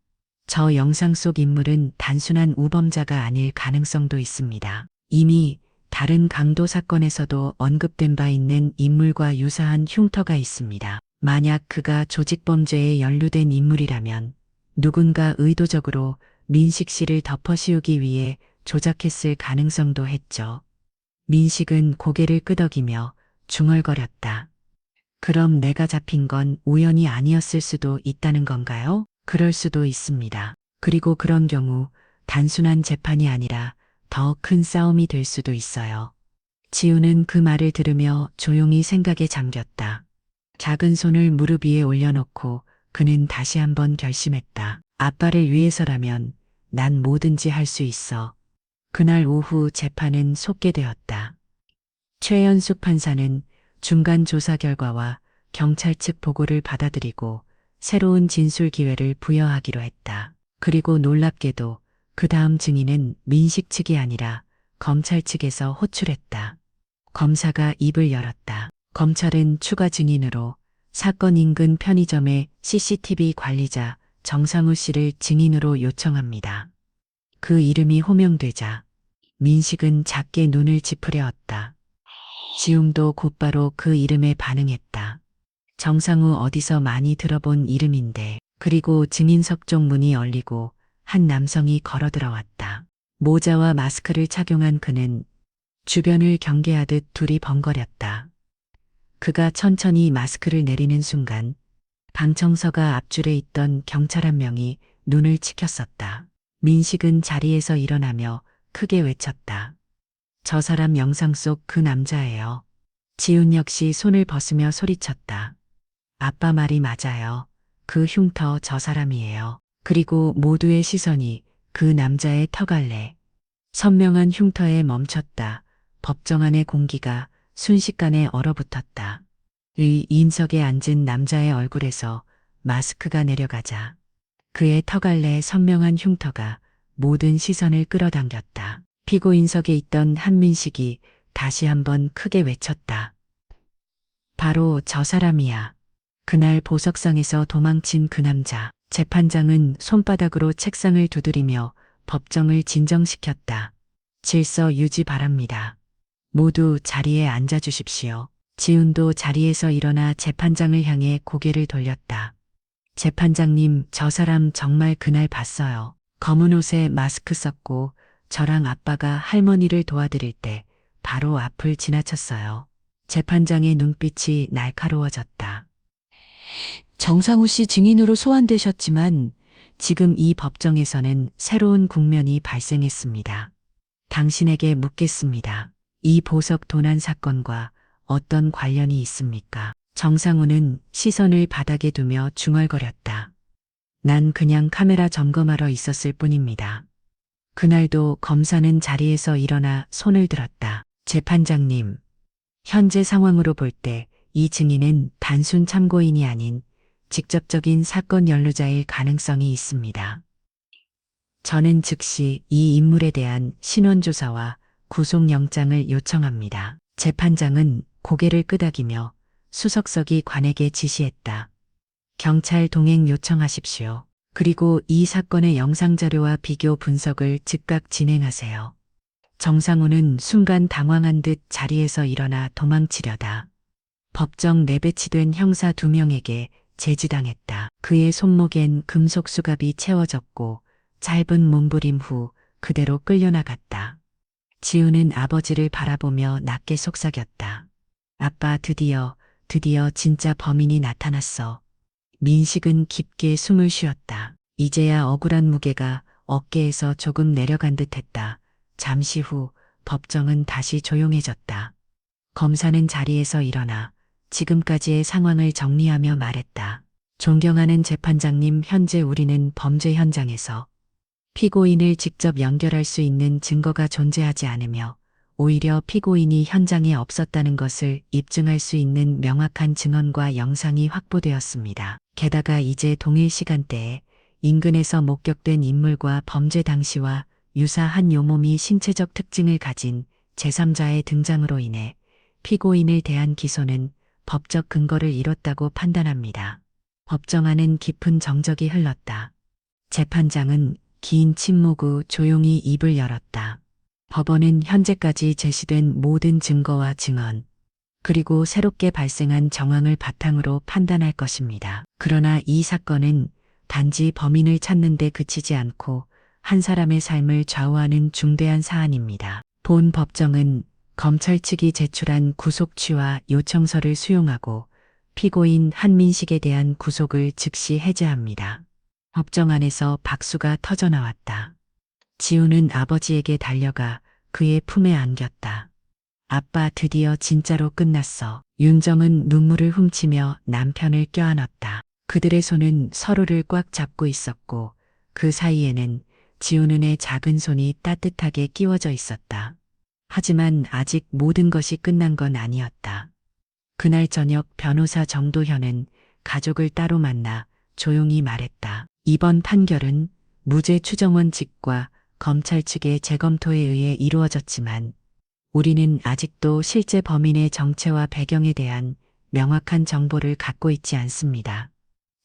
저 영상 속 인물은 단순한 우범자가 아닐 가능성도 있습니다. 이미 다른 강도 사건에서도 언급된 바 있는 인물과 유사한 흉터가 있습니다. 만약 그가 조직범죄에 연루된 인물이라면 누군가 의도적으로 민식 씨를 덮어씌우기 위해 조작했을 가능성도 했죠. 민식은 고개를 끄덕이며 중얼거렸다. 그럼 내가 잡힌 건 우연이 아니었을 수도 있다는 건가요? 그럴 수도 있습니다. 그리고 그런 경우 단순한 재판이 아니라 더 큰 싸움이 될 수도 있어요. 지우는 그 말을 들으며 조용히 생각에 잠겼다. 작은 손을 무릎 위에 올려놓고 그는 다시 한번 결심했다. 아빠를 위해서라면 난 뭐든지 할 수 있어. 그날 오후 재판은 속개되었다. 최연숙 판사는 중간 조사 결과와 경찰 측 보고를 받아들이고 새로운 진술 기회를 부여하기로 했다. 그리고 놀랍게도 그 다음 증인은 민식 측이 아니라 검찰 측에서 호출했다. 검사가 입을 열었다. 검찰은 추가 증인으로 사건 인근 편의점의 CCTV 관리자 정상우 씨를 증인으로 요청합니다. 그 이름이 호명되자 민식은 작게 눈을 찌푸려었다. 지웅도 곧바로 그 이름에 반응했다. 정상우 어디서 많이 들어본 이름인데. 그리고 증인석 쪽 문이 열리고 한 남성이 걸어 들어왔다. 모자와 마스크를 착용한 그는 주변을 경계하듯 둘이 번거렸다. 그가 천천히 마스크를 내리는 순간 방청서가 앞줄에 있던 경찰 한 명이 눈을 치켰었다. 민식은 자리에서 일어나며 크게 외쳤다. 저 사람 영상 속 그 남자예요. 지훈 역시 손을 벗으며 소리쳤다. 아빠 말이 맞아요. 그 흉터 저 사람이에요. 그리고 모두의 시선이 그 남자의 턱알래 선명한 흉터에 멈췄다. 법정 안의 공기가 순식간에 얼어붙었다. 의 인석에 앉은 남자의 얼굴에서 마스크가 내려가자 그의 턱알래 선명한 흉터가 모든 시선을 끌어당겼다. 피고인석에 있던 한민식이 다시 한번 크게 외쳤다. 바로 저 사람이야. 그날 보석상에서 도망친 그 남자. 재판장은 손바닥으로 책상을 두드리며 법정을 진정시켰다. 질서 유지 바랍니다. 모두 자리에 앉아 주십시오. 지훈도 자리에서 일어나 재판장을 향해 고개를 돌렸다. 재판장님, 저 사람 정말 그날 봤어요. 검은 옷에 마스크 썼고 저랑 아빠가 할머니를 도와드릴 때 바로 앞을 지나쳤어요. 재판장의 눈빛이 날카로워졌다. 정상우 씨 증인으로 소환되셨지만 지금 이 법정에서는 새로운 국면이 발생했습니다. 당신에게 묻겠습니다. 이 보석 도난 사건과 어떤 관련이 있습니까? 정상우는 시선을 바닥에 두며 중얼거렸다. 난 그냥 카메라 점검하러 있었을 뿐입니다. 그날도 검사는 자리에서 일어나 손을 들었다. 재판장님, 현재 상황으로 볼 때 이 증인은 단순 참고인이 아닌 직접적인 사건 연루자일 가능성이 있습니다. 저는 즉시 이 인물에 대한 신원조사와 구속영장을 요청합니다. 재판장은 고개를 끄덕이며 수석석이 관에게 지시했다. 경찰 동행 요청하십시오. 그리고 이 사건의 영상자료와 비교 분석을 즉각 진행하세요. 정상우는 순간 당황한 듯 자리에서 일어나 도망치려다 법정 내배치된 형사 2명에게 제지당했다. 그의 손목엔 금속 수갑이 채워졌고 짧은 몸부림 후 그대로 끌려나갔다. 지우는 아버지를 바라보며 낮게 속삭였다. 아빠, 드디어 진짜 범인이 나타났어. 민식은 깊게 숨을 쉬었다. 이제야 억울한 무게가 어깨에서 조금 내려간 듯했다. 잠시 후 법정은 다시 조용해졌다. 검사는 자리에서 일어나 지금까지의 상황을 정리하며 말했다. 존경하는 재판장님, 현재 우리는 범죄 현장에서 피고인을 직접 연결할 수 있는 증거가 존재하지 않으며 오히려 피고인이 현장에 없었다는 것을 입증할 수 있는 명확한 증언과 영상이 확보되었습니다. 게다가 이제 동일 시간대에 인근에서 목격된 인물과 범죄 당시와 유사한 요몸이 신체적 특징을 가진 제3자의 등장으로 인해 피고인을 대한 기소는 법적 근거를 잃었다고 판단합니다. 법정 안은 깊은 정적이 흘렀다. 재판장은 긴 침묵 후 조용히 입을 열었다. 법원은 현재까지 제시된 모든 증거와 증언, 그리고 새롭게 발생한 정황을 바탕으로 판단할 것입니다. 그러나 이 사건은 단지 범인을 찾는 데 그치지 않고 한 사람의 삶을 좌우하는 중대한 사안입니다. 본 법정은 검찰 측이 제출한 구속 취하 요청서를 수용하고 피고인 한민식에 대한 구속을 즉시 해제합니다. 법정 안에서 박수가 터져나왔다. 지우는 아버지에게 달려가 그의 품에 안겼다. 아빠, 드디어 진짜로 끝났어. 윤정은 눈물을 훔치며 남편을 껴안았다. 그들의 손은 서로를 꽉 잡고 있었고 그 사이에는 지우는의 작은 손이 따뜻하게 끼워져 있었다. 하지만 아직 모든 것이 끝난 건 아니었다. 그날 저녁 변호사 정도현은 가족을 따로 만나 조용히 말했다. 이번 판결은 무죄 추정 원칙과 검찰 측의 재검토에 의해 이루어졌지만 우리는 아직도 실제 범인의 정체와 배경에 대한 명확한 정보를 갖고 있지 않습니다.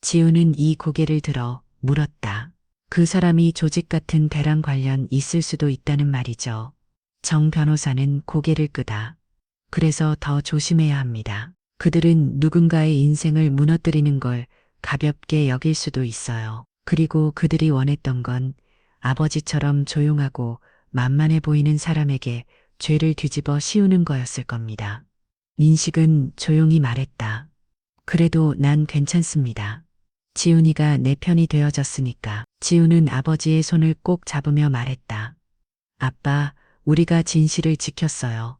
지우는 이 고개를 들어 물었다. 그 사람이 조직 같은 대랑 관련 있을 수도 있다는 말이죠. 정 변호사는 고개를 끄다. 그래서 더 조심해야 합니다. 그들은 누군가의 인생을 무너뜨리는 걸 가볍게 여길 수도 있어요. 그리고 그들이 원했던 건 아버지처럼 조용하고 만만해 보이는 사람에게 죄를 뒤집어 씌우는 거였을 겁니다. 민식은 조용히 말했다. 그래도 난 괜찮습니다. 지훈이가 내 편이 되어졌으니까. 지훈은 아버지의 손을 꼭 잡으며 말했다. 아빠, 우리가 진실을 지켰어요.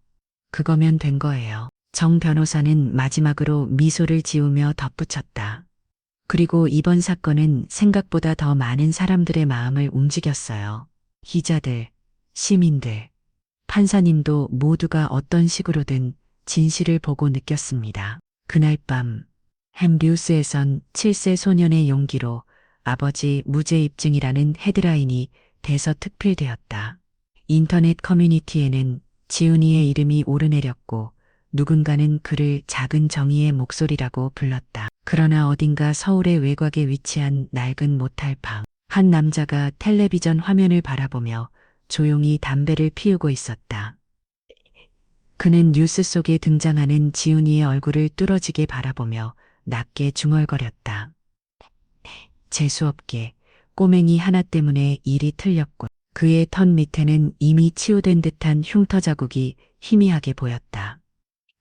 그거면 된 거예요. 정 변호사는 마지막으로 미소를 지으며 덧붙였다. 그리고 이번 사건은 생각보다 더 많은 사람들의 마음을 움직였어요. 기자들, 시민들, 판사님도 모두가 어떤 식으로든 진실을 보고 느꼈습니다. 그날 밤 햄뉴스에선 7세 소년의 용기로 아버지 무죄 입증이라는 헤드라인이 대서특필되었다. 인터넷 커뮤니티에는 지훈이의 이름이 오르내렸고 누군가는 그를 작은 정의의 목소리라고 불렀다. 그러나 어딘가 서울의 외곽에 위치한 낡은 모텔방, 한 남자가 텔레비전 화면을 바라보며 조용히 담배를 피우고 있었다. 그는 뉴스 속에 등장하는 지훈이의 얼굴을 뚫어지게 바라보며 낮게 중얼거렸다. 재수없게 꼬맹이 하나 때문에 일이 틀렸군. 그의 턱 밑에는 이미 치유된 듯한 흉터 자국이 희미하게 보였다.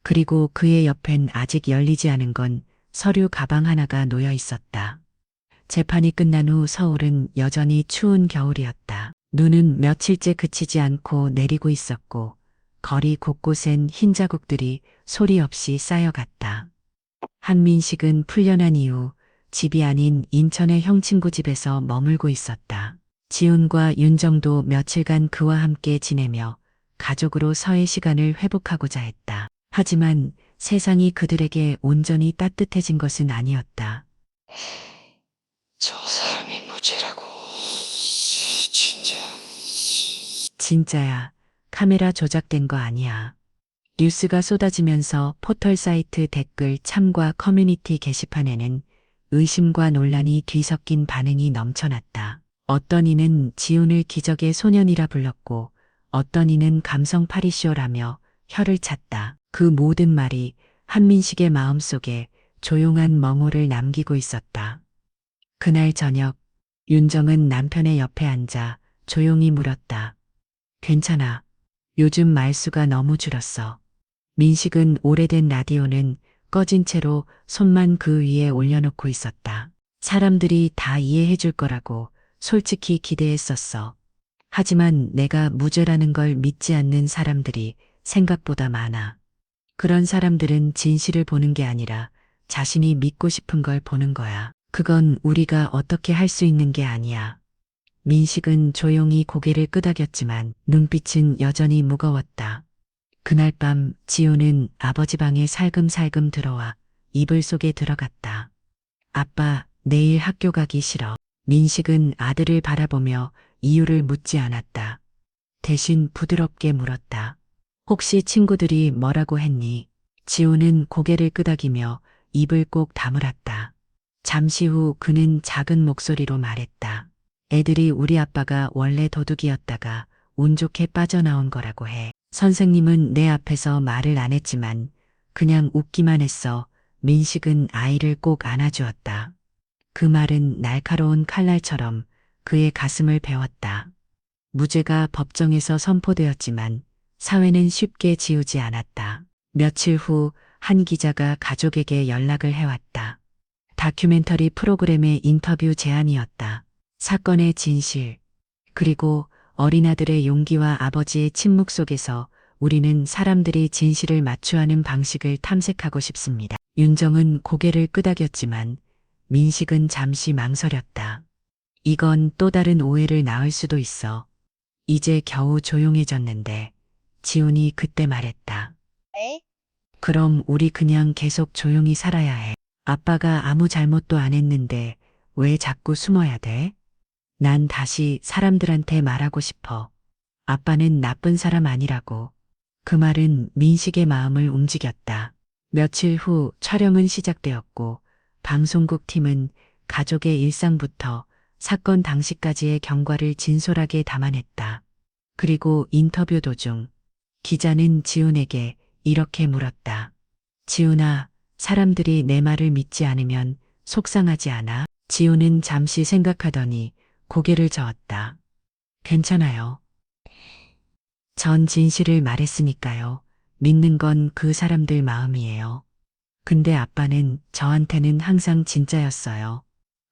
그리고 그의 옆엔 아직 열리지 않은 건 서류 가방 하나가 놓여 있었다. 재판이 끝난 후 서울은 여전히 추운 겨울이었다. 눈은 며칠째 그치지 않고 내리고 있었고 거리 곳곳엔 흰 자국들이 소리 없이 쌓여갔다. 한민식은 풀려난 이후 집이 아닌 인천의 형 친구 집에서 머물고 있었다. 지훈과 윤정도 며칠간 그와 함께 지내며 가족으로 서의 시간을 회복하고자 했다. 하지만 세상이 그들에게 온전히 따뜻해진 것은 아니었다. 저 사람이 무죄라고. 진짜. 진짜야. 카메라 조작된 거 아니야. 뉴스가 쏟아지면서 포털 사이트 댓글 참과 커뮤니티 게시판에는 의심과 논란이 뒤섞인 반응이 넘쳐났다. 어떤 이는 지훈을 기적의 소년이라 불렀고 어떤 이는 감성 파리쇼라며 혀를 찼다. 그 모든 말이 한민식의 마음속에 조용한 멍호를 남기고 있었다. 그날 저녁 윤정은 남편의 옆에 앉아 조용히 물었다. 괜찮아. 요즘 말수가 너무 줄었어. 민식은 오래된 라디오는 꺼진 채로 손만 그 위에 올려놓고 있었다. 사람들이 다 이해해 줄 거라고 솔직히 기대했었어. 하지만 내가 무죄라는 걸 믿지 않는 사람들이 생각보다 많아. 그런 사람들은 진실을 보는 게 아니라 자신이 믿고 싶은 걸 보는 거야. 그건 우리가 어떻게 할 수 있는 게 아니야. 민식은 조용히 고개를 끄덕였지만 눈빛은 여전히 무거웠다. 그날 밤 지우는 아버지 방에 살금살금 들어와 이불 속에 들어갔다. 아빠, 내일 학교 가기 싫어. 민식은 아들을 바라보며 이유를 묻지 않았다. 대신 부드럽게 물었다. 혹시 친구들이 뭐라고 했니? 지우는 고개를 끄덕이며 입을 꼭 다물었다. 잠시 후 그는 작은 목소리로 말했다. 애들이 우리 아빠가 원래 도둑이었다가 운 좋게 빠져나온 거라고 해. 선생님은 내 앞에서 말을 안 했지만 그냥 웃기만 했어. 민식은 아이를 꼭 안아주었다. 그 말은 날카로운 칼날처럼 그의 가슴을 베었다. 무죄가 법정에서 선포되었지만 사회는 쉽게 지우지 않았다. 며칠 후 한 기자가 가족에게 연락을 해왔다. 다큐멘터리 프로그램의 인터뷰 제안이었다. 사건의 진실, 그리고 어린아들의 용기와 아버지의 침묵 속에서 우리는 사람들이 진실을 마주하는 방식을 탐색하고 싶습니다. 윤정은 고개를 끄덕였지만 민식은 잠시 망설였다. 이건 또 다른 오해를 낳을 수도 있어. 이제 겨우 조용해졌는데 지훈이 그때 말했다. 그럼 우리 그냥 계속 조용히 살아야 해. 아빠가 아무 잘못도 안 했는데 왜 자꾸 숨어야 돼? 난 다시 사람들한테 말하고 싶어. 아빠는 나쁜 사람 아니라고. 그 말은 민식의 마음을 움직였다. 며칠 후 촬영은 시작되었고 방송국 팀은 가족의 일상부터 사건 당시까지의 경과를 진솔하게 담아냈다. 그리고 인터뷰 도중 기자는 지훈에게 이렇게 물었다. 지훈아, 사람들이 내 말을 믿지 않으면 속상하지 않아? 지훈은 잠시 생각하더니 고개를 저었다. 괜찮아요. 전 진실을 말했으니까요. 믿는 건 그 사람들 마음이에요. 근데 아빠는 저한테는 항상 진짜였어요.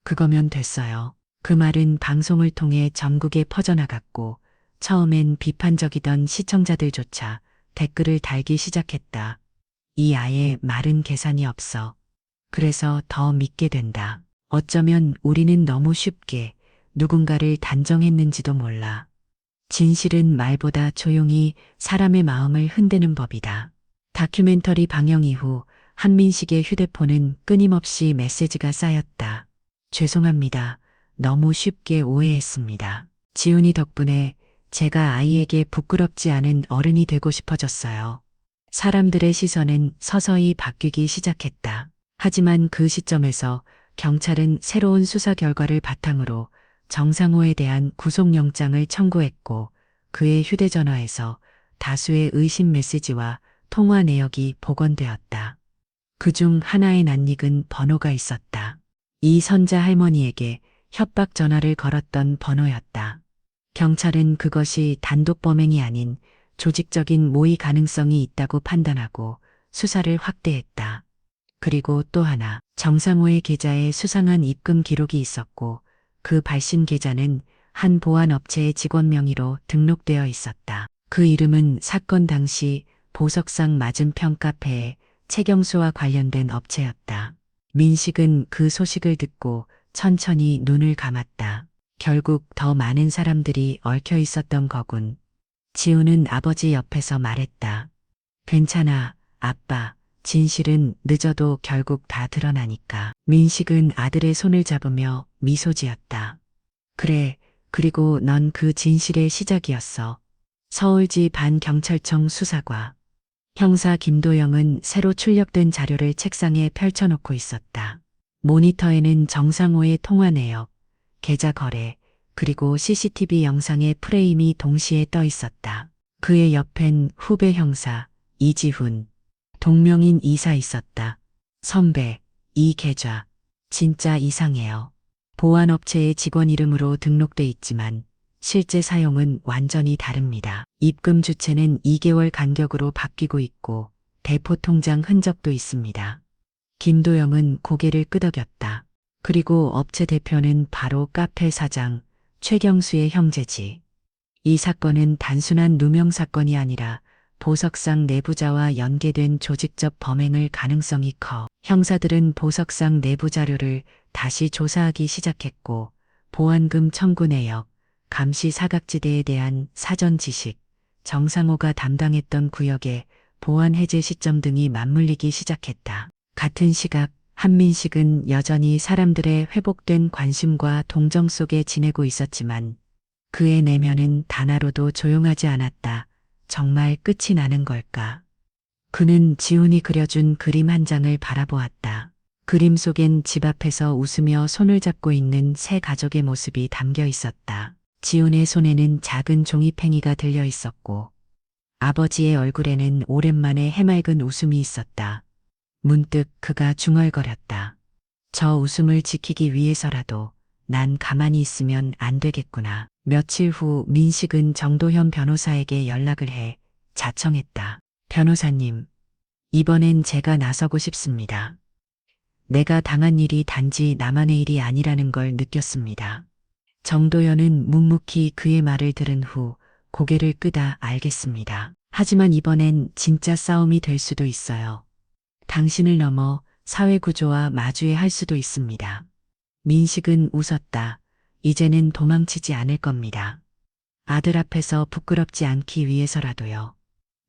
그거면 됐어요. 그 말은 방송을 통해 전국에 퍼져나갔고 처음엔 비판적이던 시청자들조차 댓글을 달기 시작했다. 이 아이의 말은 계산이 없어. 그래서 더 믿게 된다. 어쩌면 우리는 너무 쉽게 누군가를 단정했는지도 몰라. 진실은 말보다 조용히 사람의 마음을 흔드는 법이다. 다큐멘터리 방영 이후 한민식의 휴대폰은 끊임없이 메시지가 쌓였다. 죄송합니다. 너무 쉽게 오해했습니다. 지훈이 덕분에 제가 아이에게 부끄럽지 않은 어른이 되고 싶어졌어요. 사람들의 시선은 서서히 바뀌기 시작했다. 하지만 그 시점에서 경찰은 새로운 수사 결과를 바탕으로 정상호에 대한 구속영장을 청구했고 그의 휴대전화에서 다수의 의심 메시지와 통화 내역이 복원되었다. 그중 하나에 낯익은 번호가 있었다. 이 선자 할머니에게 협박 전화를 걸었던 번호였다. 경찰은 그것이 단독 범행이 아닌 조직적인 모의 가능성이 있다고 판단하고 수사를 확대했다. 그리고 또 하나, 정상호의 계좌에 수상한 입금 기록이 있었고 그 발신 계좌는 한 보안업체의 직원 명의로 등록되어 있었다. 그 이름은 사건 당시 보석상 맞은편 카페에 채경수와 관련된 업체였다. 민식은 그 소식을 듣고 천천히 눈을 감았다. 결국 더 많은 사람들이 얽혀 있었던 거군. 지훈은 아버지 옆에서 말했다. 괜찮아, 아빠. 진실은 늦어도 결국 다 드러나니까. 민식은 아들의 손을 잡으며 미소 지었다. 그래, 그리고 넌 그 진실의 시작이었어. 서울지 반경찰청 수사과. 형사 김도영은 새로 출력된 자료를 책상에 펼쳐놓고 있었다. 모니터에는 정상호의 통화 내역, 계좌 거래, 그리고 CCTV 영상의 프레임이 동시에 떠 있었다. 그의 옆엔 후배 형사 이지훈, 동명인 이사 있었다. 선배, 이 계좌 진짜 이상해요. 보안업체의 직원 이름으로 등록돼 있지만 실제 사용은 완전히 다릅니다. 입금 주체는 2개월 간격으로 바뀌고 있고 대포 통장 흔적도 있습니다. 김도영은 고개를 끄덕였다. 그리고 업체 대표는 바로 카페 사장 최경수의 형제지. 이 사건은 단순한 누명 사건이 아니라 보석상 내부자와 연계된 조직적 범행을 가능성이 커. 형사들은 보석상 내부 자료를 다시 조사하기 시작했고 보안금 청구 내역, 감시 사각지대에 대한 사전 지식, 정상호가 담당했던 구역의 보안 해제 시점 등이 맞물리기 시작했다. 같은 시각 한민식은 여전히 사람들의 회복된 관심과 동정 속에 지내고 있었지만 그의 내면은 단 하루도 조용하지 않았다. 정말 끝이 나는 걸까? 그는 지훈이 그려준 그림 한 장을 바라보았다. 그림 속엔 집 앞에서 웃으며 손을 잡고 있는 세 가족의 모습이 담겨 있었다. 지훈의 손에는 작은 종이팽이가 들려 있었고 아버지의 얼굴에는 오랜만에 해맑은 웃음이 있었다. 문득 그가 중얼거렸다. 저 웃음을 지키기 위해서라도 난 가만히 있으면 안 되겠구나. 며칠 후 민식은 정도현 변호사에게 연락을 해 자청했다. 변호사님, 이번엔 제가 나서고 싶습니다. 내가 당한 일이 단지 나만의 일이 아니라는 걸 느꼈습니다. 정도현은 묵묵히 그의 말을 들은 후 고개를 끄다 알겠습니다. 하지만 이번엔 진짜 싸움이 될 수도 있어요. 당신을 넘어 사회구조와 마주해야 할 수도 있습니다. 민식은 웃었다. 이제는 도망치지 않을 겁니다. 아들 앞에서 부끄럽지 않기 위해서라도요.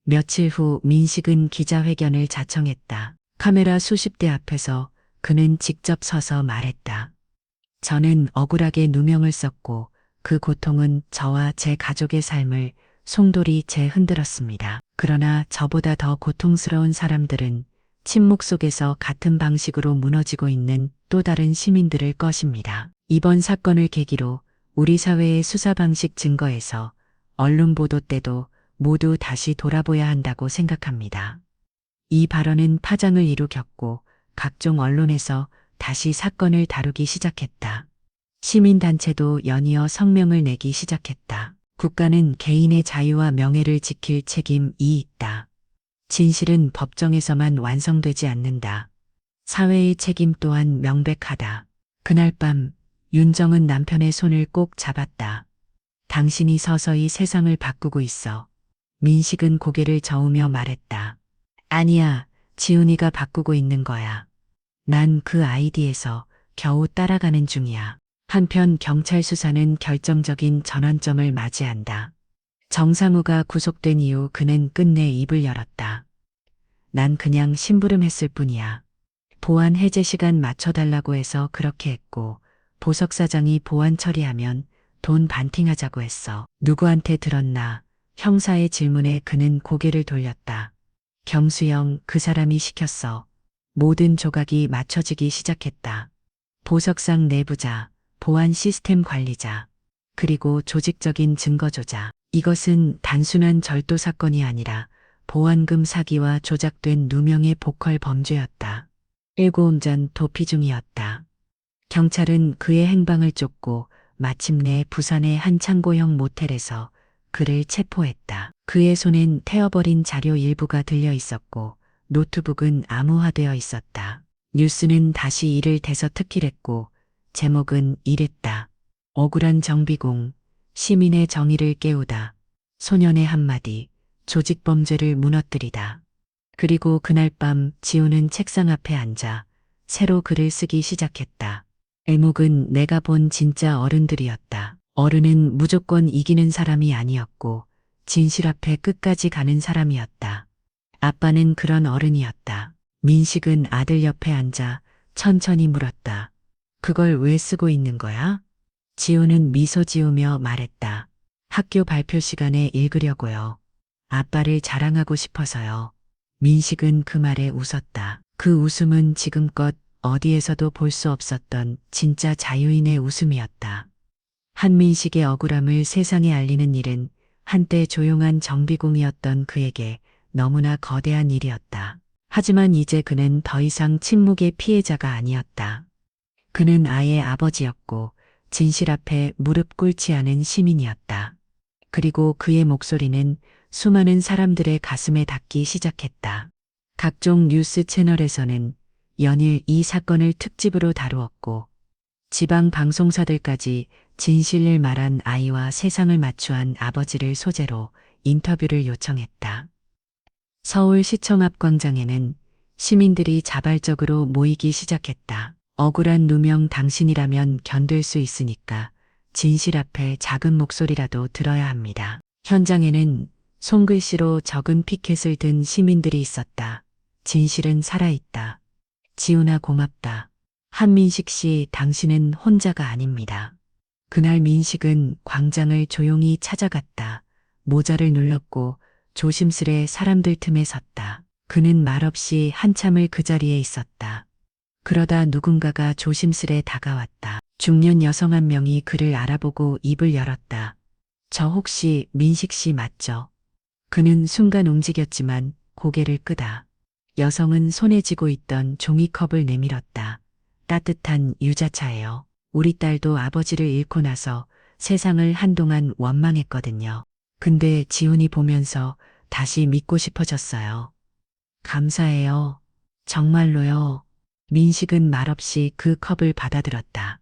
며칠 후 민식은 기자회견을 자청했다. 카메라 수십 대 앞에서 그는 직접 서서 말했다. 저는 억울하게 누명을 썼고 그 고통은 저와 제 가족의 삶을 송돌이 재흔들었습니다. 그러나 저보다 더 고통스러운 사람들은 침묵 속에서 같은 방식으로 무너지고 있는 또 다른 시민들일 것입니다. 이번 사건을 계기로 우리 사회의 수사 방식 증거에서 언론 보도 때도 모두 다시 돌아보야 한다고 생각합니다. 이 발언은 파장을 일으켰고 각종 언론에서 다시 사건을 다루기 시작했다. 시민단체도 연이어 성명을 내기 시작했다. 국가는 개인의 자유와 명예를 지킬 책임이 있다. 진실은 법정에서만 완성되지 않는다. 사회의 책임 또한 명백하다. 그날 밤 윤정은 남편의 손을 꼭 잡았다. 당신이 서서히 세상을 바꾸고 있어. 민식은 고개를 저으며 말했다. 아니야, 지훈이가 바꾸고 있는 거야. 난 그 아이디에서 겨우 따라가는 중이야. 한편 경찰 수사는 결정적인 전환점을 맞이한다. 정상우가 구속된 이후 그는 끝내 입을 열었다. 난 그냥 심부름했을 뿐이야. 보안 해제 시간 맞춰달라고 해서 그렇게 했고 보석 사장이 보안 처리하면 돈 반팅하자고 했어. 누구한테 들었나? 형사의 질문에 그는 고개를 돌렸다. 경수영, 그 사람이 시켰어. 모든 조각이 맞춰지기 시작했다. 보석상 내부자, 보안 시스템 관리자, 그리고 조직적인 증거 조작. 이것은 단순한 절도 사건이 아니라 보안금 사기와 조작된 누명의 보컬 범죄였다. 일고운전 도피 중이었다. 경찰은 그의 행방을 쫓고 마침내 부산의 한 창고형 모텔에서 그를 체포했다. 그의 손엔 태워버린 자료 일부가 들려 있었고 노트북은 암호화되어 있었다. 뉴스는 다시 이를 대서특필했고 제목은 이랬다. 억울한 정비공, 시민의 정의를 깨우다. 소년의 한마디, 조직범죄를 무너뜨리다. 그리고 그날 밤 지우는 책상 앞에 앉아 새로 글을 쓰기 시작했다. 제목은 내가 본 진짜 어른들이었다. 어른은 무조건 이기는 사람이 아니었고 진실 앞에 끝까지 가는 사람이었다. 아빠는 그런 어른이었다. 민식은 아들 옆에 앉아 천천히 물었다. 그걸 왜 쓰고 있는 거야? 지우는 미소 지으며 말했다. 학교 발표 시간에 읽으려고요. 아빠를 자랑하고 싶어서요. 민식은 그 말에 웃었다. 그 웃음은 지금껏 어디에서도 볼 수 없었던 진짜 자유인의 웃음이었다. 한민식의 억울함을 세상에 알리는 일은 한때 조용한 정비공이었던 그에게 너무나 거대한 일이었다. 하지만 이제 그는 더 이상 침묵의 피해자가 아니었다. 그는 아이의 아버지였고 진실 앞에 무릎 꿇지 않은 시민이었다. 그리고 그의 목소리는 수많은 사람들의 가슴에 닿기 시작했다. 각종 뉴스 채널에서는 연일 이 사건을 특집으로 다루었고 지방 방송사들까지 진실을 말한 아이와 세상을 마주한 아버지를 소재로 인터뷰를 요청했다. 서울시청 앞 광장에는 시민들이 자발적으로 모이기 시작했다. 억울한 누명 당신이라면 견딜 수 있으니까 진실 앞에 작은 목소리라도 들어야 합니다. 현장에는 손글씨로 적은 피켓을 든 시민들이 있었다. 진실은 살아있다. 지훈아 고맙다. 한민식 씨, 당신은 혼자가 아닙니다. 그날 민식은 광장을 조용히 찾아갔다. 모자를 눌렀고 조심스레 사람들 틈에 섰다. 그는 말없이 한참을 그 자리에 있었다. 그러다 누군가가 조심스레 다가왔다. 중년 여성 한 명이 그를 알아보고 입을 열었다. 저 혹시 민식 씨 맞죠? 그는 순간 움직였지만 고개를 끄다. 여성은 손에 쥐고 있던 종이컵을 내밀었다. 따뜻한 유자차예요. 우리 딸도 아버지를 잃고 나서 세상을 한동안 원망했거든요. 근데 지훈이 보면서 다시 믿고 싶어졌어요. 감사해요. 정말로요. 민식은 말없이 그 컵을 받아들었다.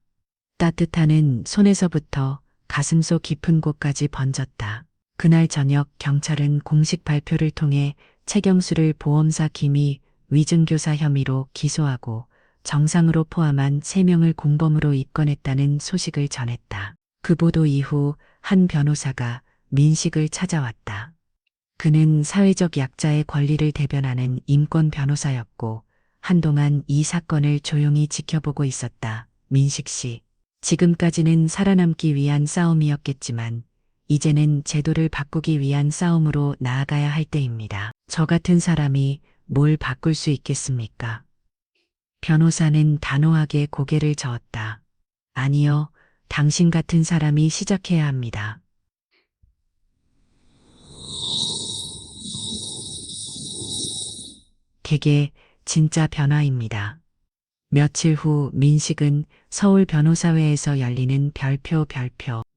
따뜻함은 손에서부터 가슴속 깊은 곳까지 번졌다. 그날 저녁 경찰은 공식 발표를 통해 최경수를 보험사 기미 위증교사 혐의로 기소하고 정상으로 포함한 3명을 공범으로 입건했다는 소식을 전했다. 그 보도 이후 한 변호사가 민식을 찾아왔다. 그는 사회적 약자의 권리를 대변하는 인권 변호사였고 한동안 이 사건을 조용히 지켜보고 있었다. 민식 씨. 지금까지는 살아남기 위한 싸움이었겠지만 이제는 제도를 바꾸기 위한 싸움으로 나아가야 할 때입니다. 저 같은 사람이 뭘 바꿀 수 있겠습니까? 변호사는 단호하게 고개를 저었다. 아니요, 당신 같은 사람이 시작해야 합니다. 그게 진짜 변화입니다. 며칠 후 민식은 서울 변호사회에서 열리는 별표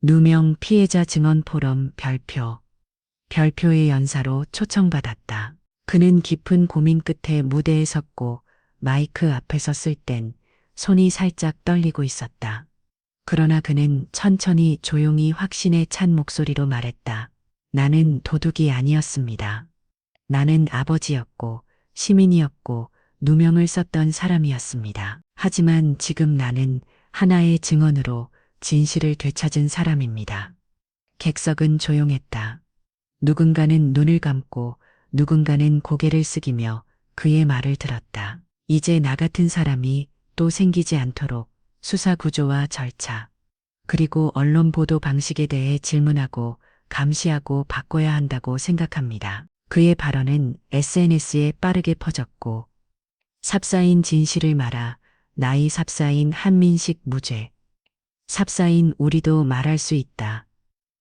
누명 피해자 증언 포럼 별표의 연사로 초청받았다. 그는 깊은 고민 끝에 무대에 섰고 마이크 앞에 섰을 땐 손이 살짝 떨리고 있었다. 그러나 그는 천천히 조용히 확신에 찬 목소리로 말했다. 나는 도둑이 아니었습니다. 나는 아버지였고 시민이었고 누명을 썼던 사람이었습니다. 하지만 지금 나는 하나의 증언으로 진실을 되찾은 사람입니다. 객석은 조용했다. 누군가는 눈을 감고 누군가는 고개를 숙이며 그의 말을 들었다. 이제 나 같은 사람이 또 생기지 않도록 수사 구조와 절차, 그리고 언론 보도 방식에 대해 질문하고 감시하고 바꿔야 한다고 생각합니다. 그의 발언은 SNS에 빠르게 퍼졌고 삽사인 진실을 말아 나이 삽사인 한민식 무죄. 삽사인 우리도 말할 수 있다.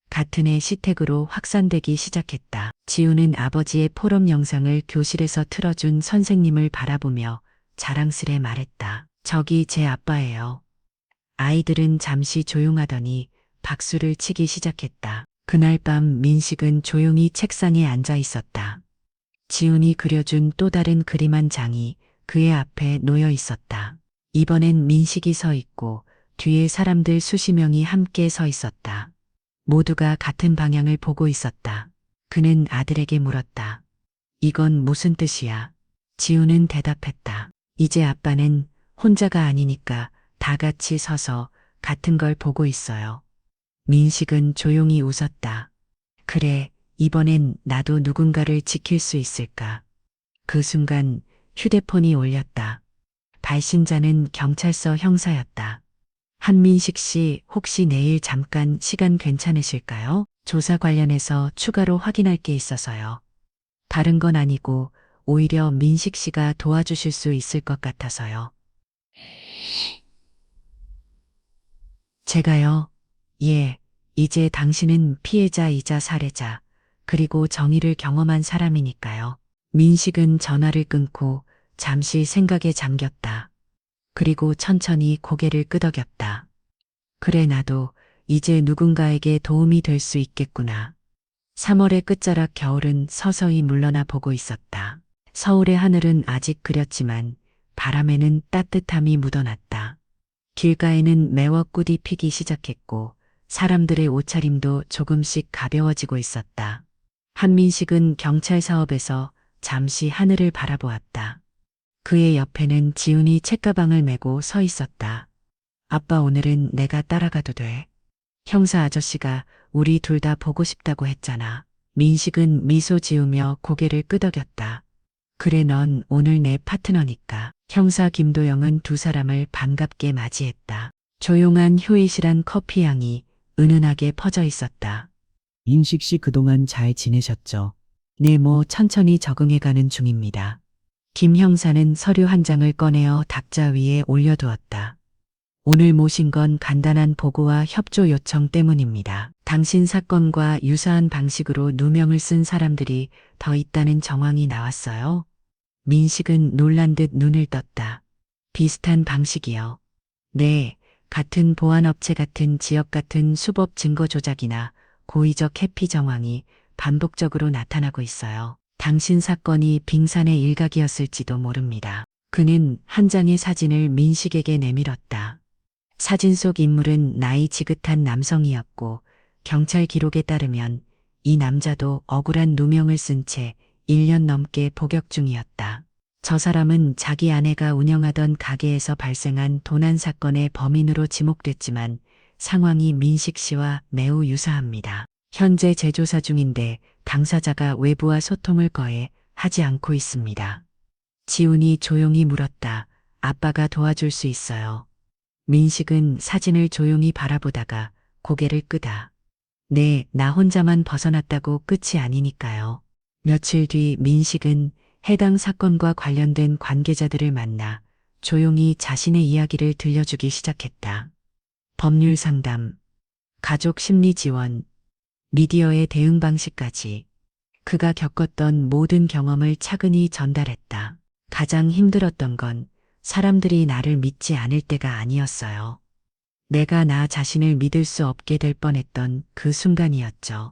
같은 해 시택으로 확산되기 시작했다. 지우는 아버지의 포럼 영상을 교실에서 틀어준 선생님을 바라보며 자랑스레 말했다. 저기 제 아빠예요. 아이들은 잠시 조용하더니 박수를 치기 시작했다. 그날 밤 민식은 조용히 책상에 앉아 있었다. 지훈이 그려준 또 다른 그림 한 장이 그의 앞에 놓여 있었다. 이번엔 민식이 서 있고 뒤에 사람들 수십 명이 함께 서 있었다. 모두가 같은 방향을 보고 있었다. 그는 아들에게 물었다. 이건 무슨 뜻이야? 지훈은 대답했다. 이제 아빠는 혼자가 아니니까 다 같이 서서 같은 걸 보고 있어요. 민식은 조용히 웃었다. 그래, 이번엔 나도 누군가를 지킬 수 있을까? 그 순간 휴대폰이 울렸다. 발신자는 경찰서 형사였다. 한민식 씨, 혹시 내일 잠깐 시간 괜찮으실까요? 조사 관련해서 추가로 확인할 게 있어서요. 다른 건 아니고 오히려 민식 씨가 도와주실 수 있을 것 같아서요. 제가요? 예, 이제 당신은 피해자이자 살해자, 그리고 정의를 경험한 사람이니까요. 민식은 전화를 끊고 잠시 생각에 잠겼다. 그리고 천천히 고개를 끄덕였다. 그래, 나도 이제 누군가에게 도움이 될 수 있겠구나. 3월의 끝자락 겨울은 서서히 물러나 보고 있었다. 서울의 하늘은 아직 그렸지만 바람에는 따뜻함이 묻어났다. 길가에는 매화꽃이 피기 시작했고 사람들의 옷차림도 조금씩 가벼워지고 있었다. 한민식은 경찰 사업에서 잠시 하늘을 바라보았다. 그의 옆에는 지훈이 책가방을 메고 서 있었다. 아빠, 오늘은 내가 따라가도 돼? 형사 아저씨가 우리 둘 다 보고 싶다고 했잖아. 민식은 미소 지으며 고개를 끄덕였다. 그래, 넌 오늘 내 파트너니까. 형사 김도영은 두 사람을 반갑게 맞이했다. 조용한 휴일실한 커피향이 은은하게 퍼져 있었다. 인식 씨 그동안 잘 지내셨죠? 네, 천천히 적응해가는 중입니다. 김 형사는 서류 한 장을 꺼내어 탁자 위에 올려두었다. 오늘 모신 건 간단한 보고와 협조 요청 때문입니다. 당신 사건과 유사한 방식으로 누명을 쓴 사람들이 더 있다는 정황이 나왔어요. 민식은 놀란 듯 눈을 떴다. 비슷한 방식이요. 네, 같은 보안업체 같은 지역 같은 수법 증거 조작이나 고의적 회피 정황이 반복적으로 나타나고 있어요. 당신 사건이 빙산의 일각이었을지도 모릅니다. 그는 한 장의 사진을 민식에게 내밀었다. 사진 속 인물은 나이 지긋한 남성이었고 경찰 기록에 따르면 이 남자도 억울한 누명을 쓴 채 1년 넘게 복역 중이었다. 저 사람은 자기 아내가 운영하던 가게에서 발생한 도난 사건의 범인으로 지목됐지만 상황이 민식 씨와 매우 유사합니다. 현재 재조사 중인데 당사자가 외부와 소통을 거해 하지 않고 있습니다. 지훈이 조용히 물었다. 아빠가 도와줄 수 있어요. 민식은 사진을 조용히 바라보다가 고개를 끄다. 네, 나 혼자만 벗어났다고 끝이 아니니까요. 며칠 뒤 민식은 해당 사건과 관련된 관계자들을 만나 조용히 자신의 이야기를 들려주기 시작했다. 법률 상담, 가족 심리 지원, 미디어의 대응 방식까지 그가 겪었던 모든 경험을 차근히 전달했다. 가장 힘들었던 건 사람들이 나를 믿지 않을 때가 아니었어요. 내가 나 자신을 믿을 수 없게 될 뻔했던 그 순간이었죠.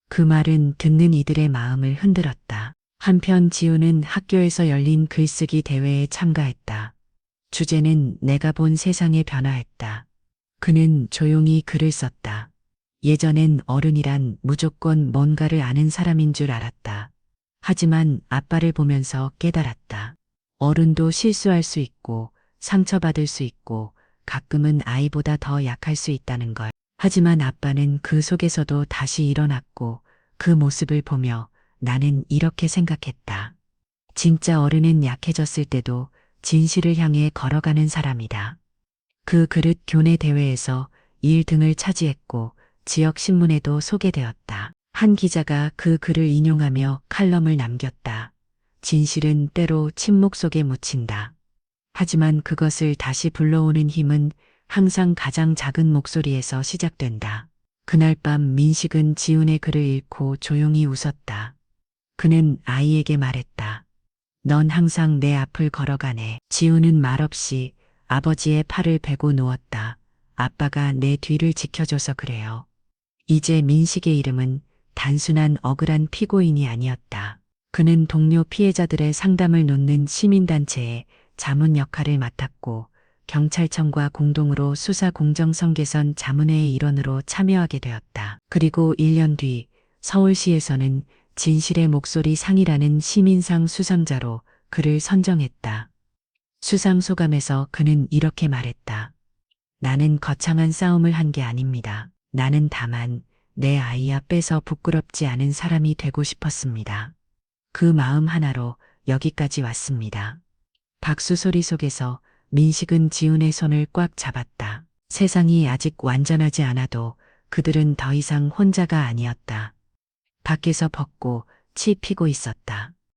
그 말은 듣는 이들의 마음을 흔들었다. 한편 지우는 학교에서 열린 글쓰기 대회에 참가했다. 주제는 내가 본 세상의 변화였다. 그는 조용히 글을 썼다. 예전엔 어른이란 무조건 뭔가를 아는 사람인 줄 알았다. 하지만 아빠를 보면서 깨달았다. 어른도 실수할 수 있고 상처받을 수 있고 가끔은 아이보다 더 약할 수 있다는 걸. 하지만 아빠는 그 속에서도 다시 일어났고 그 모습을 보며 나는 이렇게 생각했다. 진짜 어른은 약해졌을 때도 진실을 향해 걸어가는 사람이다. 그 그릇 교내 대회에서 1등을 차지했고 지역 신문에도 소개되었다. 한 기자가 그 글을 인용하며 칼럼을 남겼다. 진실은 때로 침묵 속에 묻힌다. 하지만 그것을 다시 불러오는 힘은 항상 가장 작은 목소리에서 시작된다. 그날 밤 민식은 지훈의 글을 읽고 조용히 웃었다. 그는 아이에게 말했다. 넌 항상 내 앞을 걸어가네. 지훈은 말없이 아버지의 팔을 베고 누웠다. 아빠가 내 뒤를 지켜줘서 그래요. 이제 민식의 이름은 단순한 억울한 피고인이 아니었다. 그는 동료 피해자들의 상담을 놓는 시민단체의 자문 역할을 맡았고 경찰청과 공동으로 수사 공정성 개선 자문회의 일원으로 참여하게 되었다. 그리고 1년 뒤 서울시에서는 진실의 목소리 상이라는 시민상 수상자로 그를 선정했다. 수상 소감에서 그는 이렇게 말했다. 나는 거창한 싸움을 한 게 아닙니다. 나는 다만 내 아이 앞에서 부끄럽지 않은 사람이 되고 싶었습니다. 그 마음 하나로 여기까지 왔습니다. 박수 소리 속에서 민식은 지훈의 손을 꽉 잡았다. 세상이 아직 완전하지 않아도 그들은 더 이상 혼자가 아니었다. 밖에서 벚꽃 치 피고 있었다.